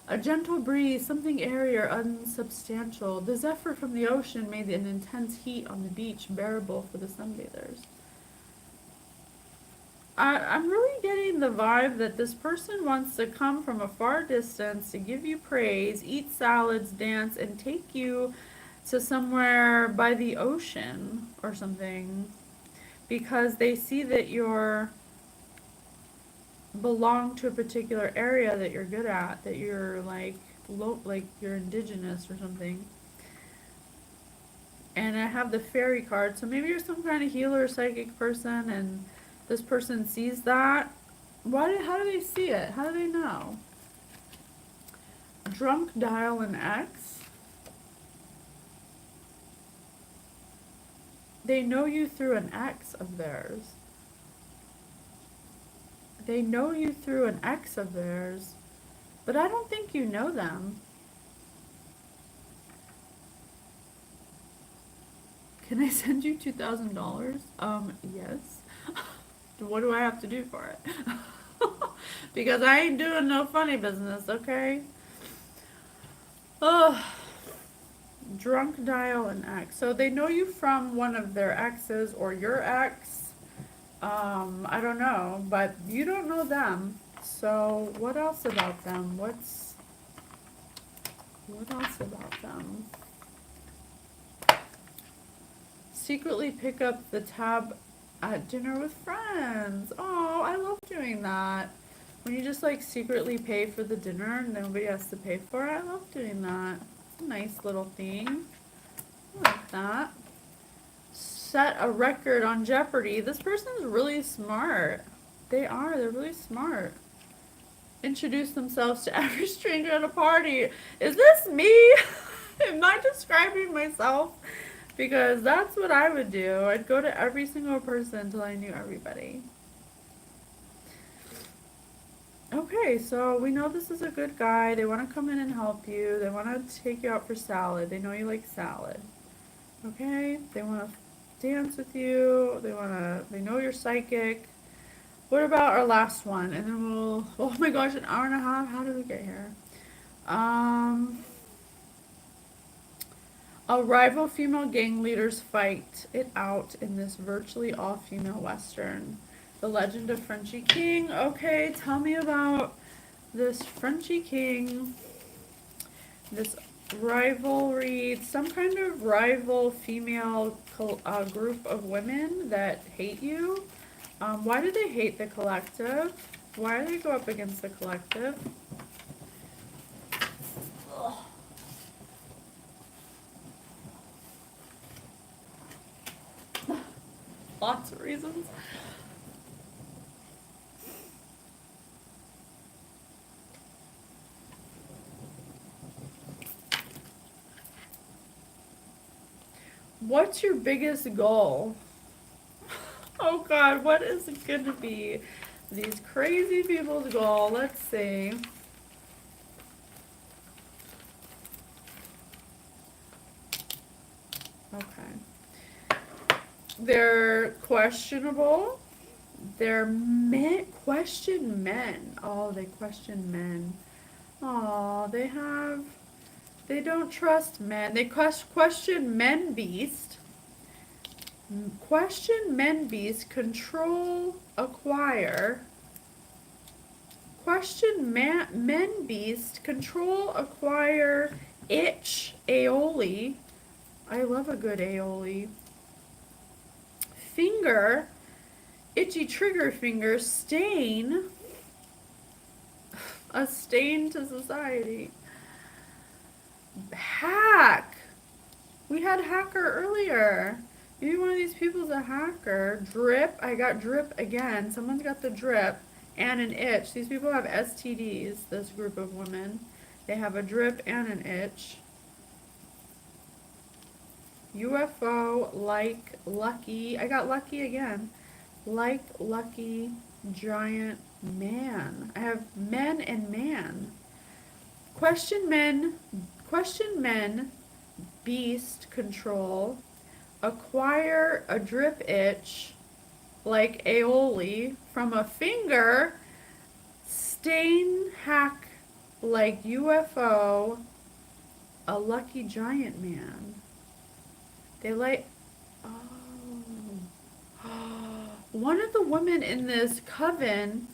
A gentle breeze, something airy or unsubstantial. The zephyr from the ocean made an intense heat on the beach bearable for the sunbathers. I'm really getting the vibe that this person wants to come from a far distance to give you praise, eat salads, dance, and take you to somewhere by the ocean or something. Because they see that you're belong to a particular area that you're good at, that you're like like you're indigenous or something. And I have the fairy card, so maybe you're some kind of healer or psychic person, and this person sees that. How do they see it? How do they know? Drunk dial an ex. They know you through an ex of theirs. They know you through an ex of theirs, but I don't think you know them. Can I send you $2,000? Yes. What do I have to do for it? Because I ain't doing no funny business, okay? Ugh. Drunk dial an ex. So they know you from one of their exes or your ex. I don't know, but you don't know them. So what else about them? What else about them? Secretly pick up the tab at dinner with friends. Oh, I love doing that. When you just like secretly pay for the dinner and nobody has to pay for it. I love doing that. It's a nice little thing. I like that. Set a record on Jeopardy. This person's really smart. They are. They're really smart. Introduce themselves to every stranger at a party. Is this me? Am I describing myself? Because that's what I would do. I'd go to every single person until I knew everybody. Okay, so we know this is a good guy. They want to come in and help you. They want to take you out for salad. They know you like salad. Okay? They want to dance with you. They know you're psychic. What about our last one? And then oh my gosh, an hour and a half? How did we get here? A rival female gang leaders fight it out in this virtually all-female western. The Legend of Frenchie King. Okay, tell me about this Frenchie King. This rivalry, some kind of rival female group of women that hate you. Why do they hate the collective? Why do they go up against the collective? Ugh. Lots of reasons. What's your biggest goal? Oh God, what is it going to be? These crazy people's goal. Let's see. Okay. They're questionable. They're question men. Oh, they question men. Oh, they don't trust men. They question men beast. Question men beast. Control, acquire. Question men beast. Control, acquire. Itch, aioli. I love a good aioli. Finger, itchy trigger finger. Stain, a stain to society. Hack. We had hacker earlier. Maybe one of these people's a hacker. Drip. I got drip again. Someone's got the drip and an itch. These people have STDs, this group of women. They have a drip and an itch. UFO, like lucky. I got lucky again. Like lucky giant man. I have men and man. question men, beast control, acquire a drip itch like aioli from a finger, stain hack like UFO, a lucky giant man. They like, oh, one of the women in this coven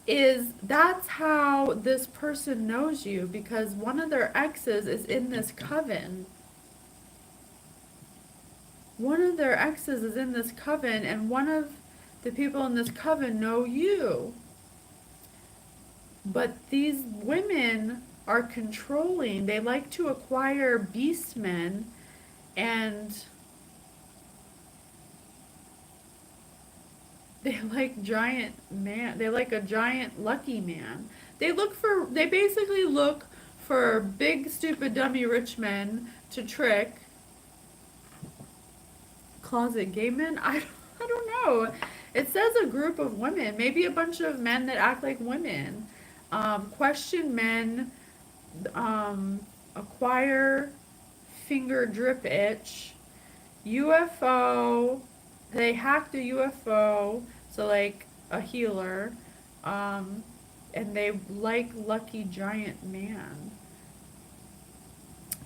that's how this person knows you, because one of their exes is in this coven. One of their exes is in this coven, and one of the people in this coven know you. But these women are controlling. They like to acquire beast men, and they like giant man. They like a giant lucky man. They basically look for big, stupid, dummy, rich men to trick. Closet gay men? I don't know. It says a group of women. Maybe a bunch of men that act like women. Question men, acquire finger drip itch, UFO, they hacked a UFO, so like a healer, and they like lucky giant man.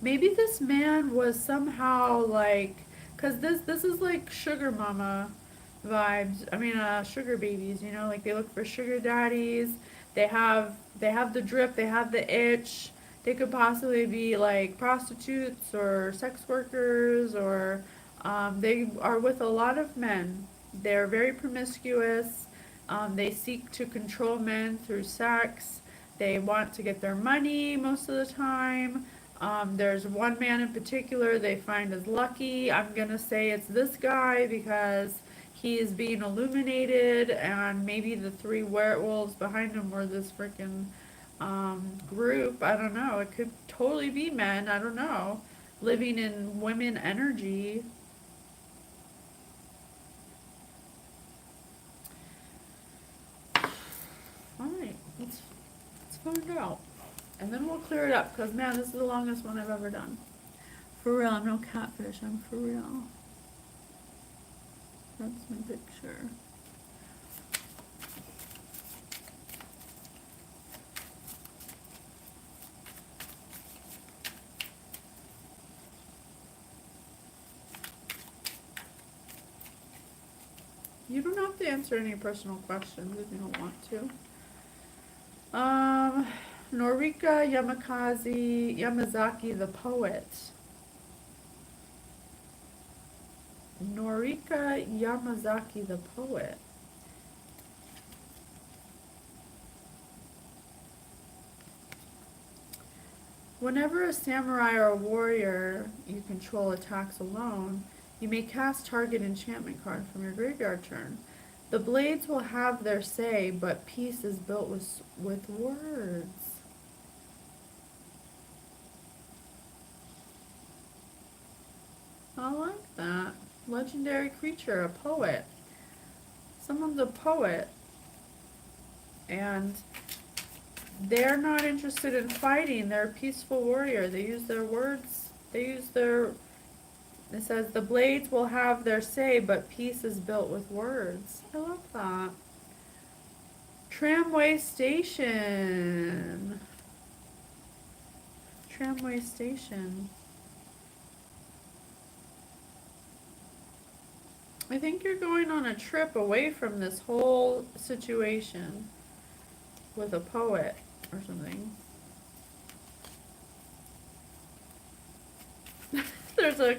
Maybe this man was somehow like, cause this is like sugar mama vibes. I mean, sugar babies. You know, like they look for sugar daddies. They have the drip. They have the itch. They could possibly be like prostitutes or sex workers, or they are with a lot of men. They're very promiscuous. They seek to control men through sex. They want to get their money most of the time. There's one man in particular they find is lucky. I'm going to say it's this guy because he is being illuminated, and maybe the three werewolves behind him were this freaking group. I don't know. It could totally be men. I don't know. Living in women energy. Alright, let's find out. And then we'll clear it up, because man, this is the longest one I've ever done. For real, I'm no catfish, I'm for real. That's my picture. You don't have to answer any personal questions if you don't want to. Norika Yamazaki, the poet. Norika Yamazaki, the poet. Whenever a samurai or a warrior you control attacks alone, you may cast target enchantment card from your graveyard turn. The blades will have their say, but peace is built with words. I like that. Legendary creature, a poet. Someone's a poet, and they're not interested in fighting. They're a peaceful warrior. They use their words. It says the blades will have their say, but peace is built with words. I love that. Tramway station. Tramway station. I think you're going on a trip away from this whole situation with a poet or something. There's a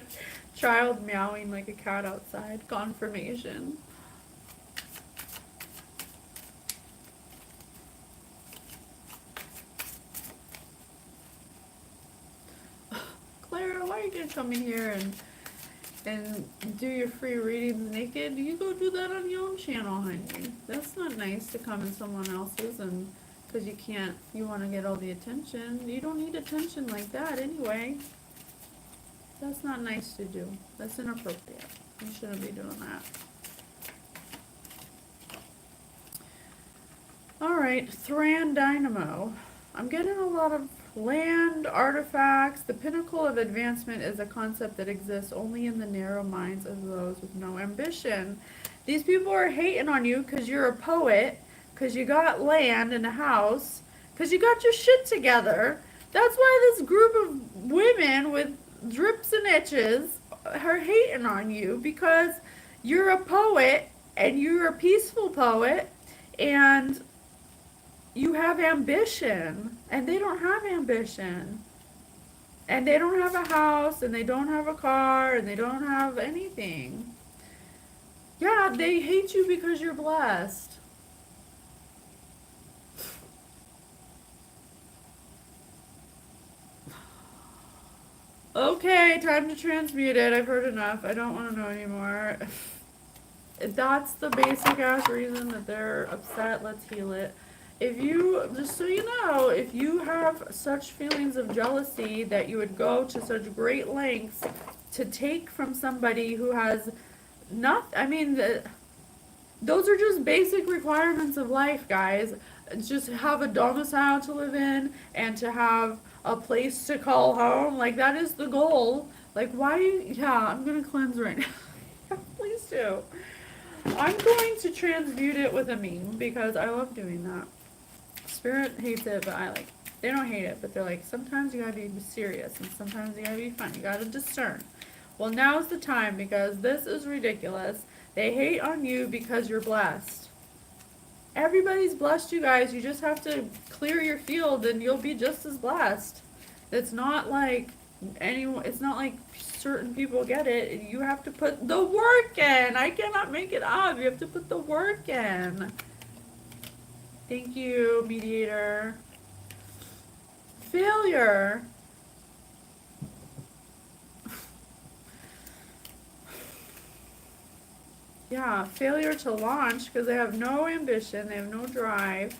child meowing like a cat outside. Confirmation. Clara, why are you gonna come in here and do your free readings naked? You go do that on your own channel, honey. That's not nice to come in someone else's and because you want to get all the attention. You don't need attention like that anyway. That's not nice to do. That's inappropriate. You shouldn't be doing that. Alright, Thran Dynamo. I'm getting a lot of land artifacts. The pinnacle of advancement is a concept that exists only in the narrow minds of those with no ambition. These people are hating on you because you're a poet, because you got land and a house, because you got your shit together. That's why this group of women with drips and itches are hating on you, because you're a poet and you're a peaceful poet and you have ambition, and they don't have ambition, and they don't have a house, and they don't have a car, and they don't have anything. Yeah, they hate you because you're blessed. Okay, time to transmute it. I've heard enough. I don't want to know anymore. That's the basic ass reason that they're upset. Let's heal it. If you, just so you know, if you have such feelings of jealousy that you would go to such great lengths to take from somebody who has not, I mean, those are just basic requirements of life, guys. Just have a domicile to live in and to have a place to call home. Like, that is the goal. Like, why? Yeah, I'm going to cleanse right now. Please do. I'm going to transmute it with a meme because I love doing that. Spirit hates it, but I like it. They don't hate it, but they're like, sometimes you gotta be serious and sometimes you gotta be fun. You gotta discern. Well, now's the time because this is ridiculous. They hate on you because you're blessed. Everybody's blessed, you guys. You just have to clear your field and you'll be just as blessed. It's not like anyone, it's not like certain people get it. You have to put the work in. I cannot make it up. You have to put the work in. Thank you, mediator. Failure. Yeah, failure to launch because they have no ambition, they have no drive.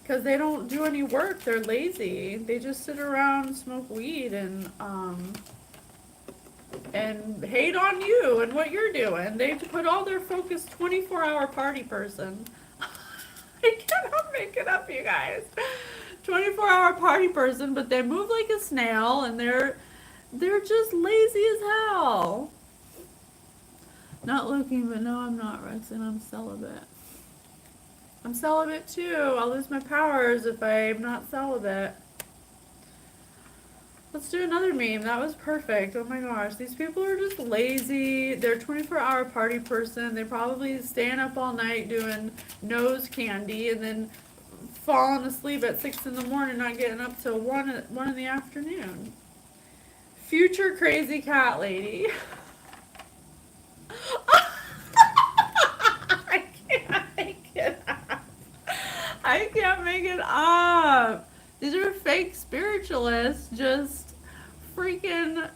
Because they don't do any work, they're lazy. They just sit around, smoke weed, and hate on you and what you're doing. They put all their focus, 24-hour party person. I cannot make it up, you guys. 24-hour party person, but they move like a snail, and they're just lazy as hell. Not looking, but no, I'm not, Rex, and I'm celibate. I'm celibate too. I'll lose my powers if I'm not celibate. Let's do another meme. That was perfect. Oh my gosh. These people are just lazy. They're a 24-hour party person. They're probably staying up all night doing nose candy and then falling asleep at 6 in the morning, not getting up till 1 in the afternoon. Future crazy cat lady. I can't make it up. I can't make it up. These are fake spiritualists just freaking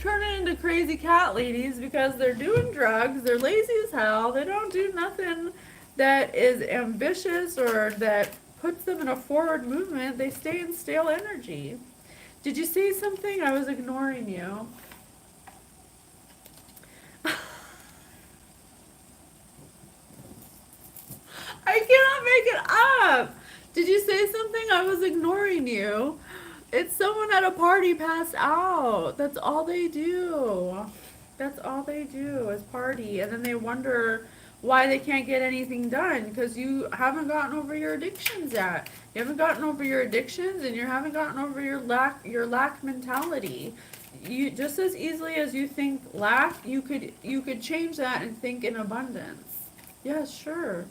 turning into crazy cat ladies because they're doing drugs, they're lazy as hell, they don't do nothing that is ambitious or that puts them in a forward movement, they stay in stale energy. Did you say something? I was ignoring you. I cannot make it up. Did you say something? I was ignoring you. It's someone at a party passed out. That's all they do. That's all they do is party. And then they wonder why they can't get anything done because you haven't gotten over your addictions yet. You haven't gotten over your addictions and you haven't gotten over your lack mentality. You just as easily as you think lack, you could change that and think in abundance. Yeah, sure.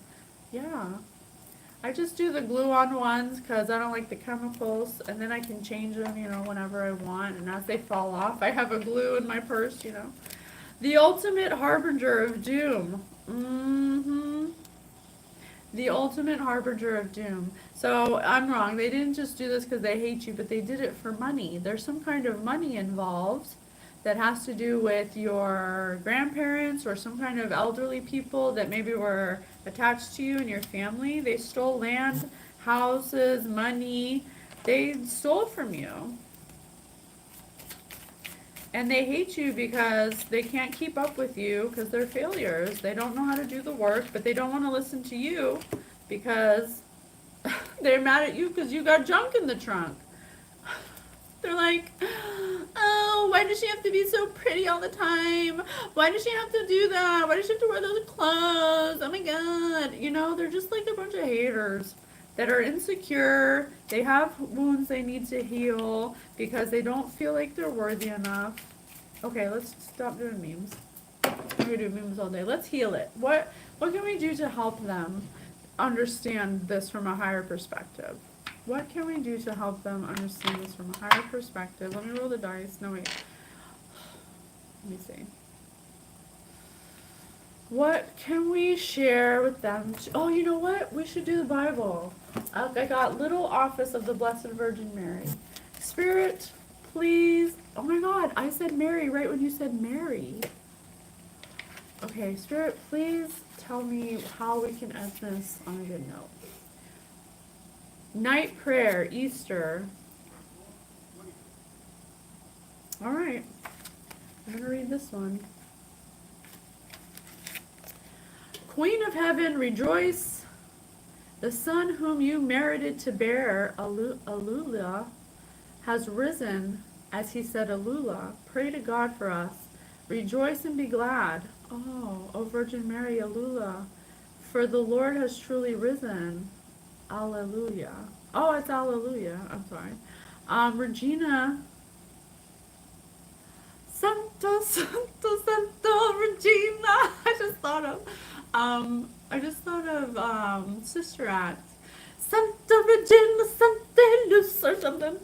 Yeah. I just do the glue-on ones because I don't like the chemicals, and then I can change them, whenever I want, and as they fall off, I have a glue in my purse, The ultimate harbinger of doom. The ultimate harbinger of doom. So, I'm wrong. They didn't just do this because they hate you, but they did it for money. There's some kind of money involved that has to do with your grandparents or some kind of elderly people that maybe were attached to you and your family. They stole land, houses, money. They stole from you. And they hate you because they can't keep up with you because they're failures. They don't know how to do the work, but they don't want to listen to you because they're mad at you because you got junk in the trunk. They're like, oh, why does she have to be so pretty all the time? Why does she have to do that? Why does she have to wear those clothes? Oh my God. You know, they're just like a bunch of haters that are insecure. They have wounds they need to heal because they don't feel like they're worthy enough. Okay, let's stop doing memes. We're gonna do memes all day. Let's heal it. What can we do to help them understand this from a higher perspective? What can we do to help them understand this from a higher perspective? Let me roll the dice. No, wait. Let me see. What can we share with them? Oh, you know what? We should do the Bible. I got Little Office of the Blessed Virgin Mary. Spirit, please. Oh my God, I said Mary right when you said Mary. Okay, Spirit, please tell me how we can end this on a good note. Night prayer, Easter. All right, I'm going to read this one. Queen of heaven, rejoice. The Son whom you merited to bear, Allula, has risen, as he said, Allula. Pray to God for us. Rejoice and be glad. Oh, O Virgin Mary, Allula. For the Lord has truly risen. Alleluia. Oh, it's Alleluia. I'm sorry. Regina. Santo, Santo, Santo, Regina. I just thought of Sister Act. Santa Regina, Santa Luz, or something.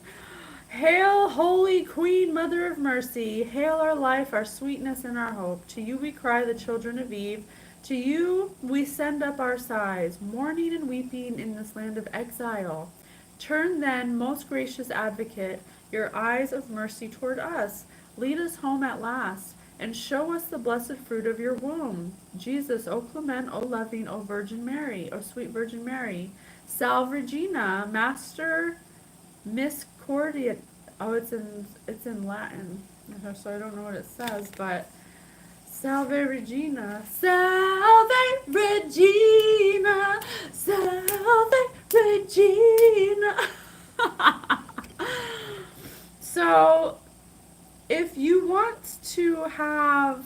Hail, Holy Queen, Mother of Mercy. Hail our life, our sweetness, and our hope. To you we cry, the children of Eve. To you we send up our sighs, mourning and weeping in this land of exile. Turn then, most gracious Advocate, your eyes of mercy toward us. Lead us home at last, and show us the blessed fruit of your womb. Jesus, O clement, O loving, O Virgin Mary, O sweet Virgin Mary. Salve Regina, Master Miscordia. Oh, it's in Latin, so I don't know what it says, but Salve Regina, Salve Regina, Salve Regina. So, if you want to have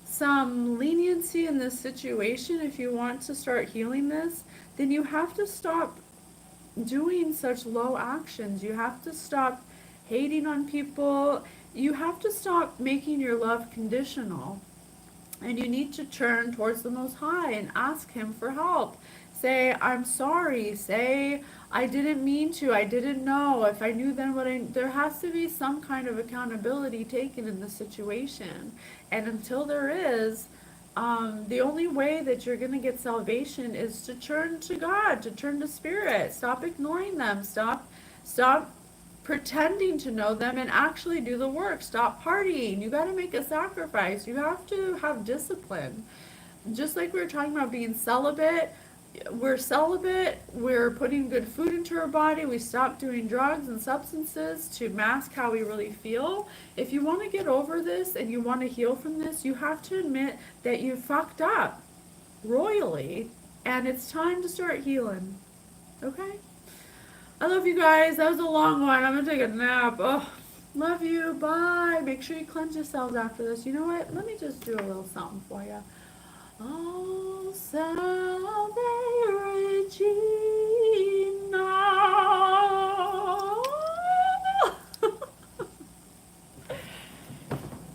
some leniency in this situation, if you want to start healing this, then you have to stop doing such low actions. You have to stop hating on people. You have to stop making your love conditional. And you need to turn towards the Most High and ask Him for help. Say, I'm sorry. Say, I didn't mean to. I didn't know. If I knew then what there has to be some kind of accountability taken in the situation. And until there is, the only way that you're going to get salvation is to turn to God, to turn to Spirit. Stop ignoring them. Stop pretending to know them and actually do the work. Stop partying. You got to make a sacrifice. You have to have discipline. Just like we were talking about being celibate, we're putting good food into our body, we stop doing drugs and substances to mask how we really feel. If you want to get over this and you want to heal from this, you have to admit that you fucked up royally and it's time to start healing. Okay? I love you guys. That was a long one. I'm gonna take a nap. Oh, love you. Bye. Make sure you cleanse yourselves after this. You know what? Let me just do a little something for you. Oh, salve Regina.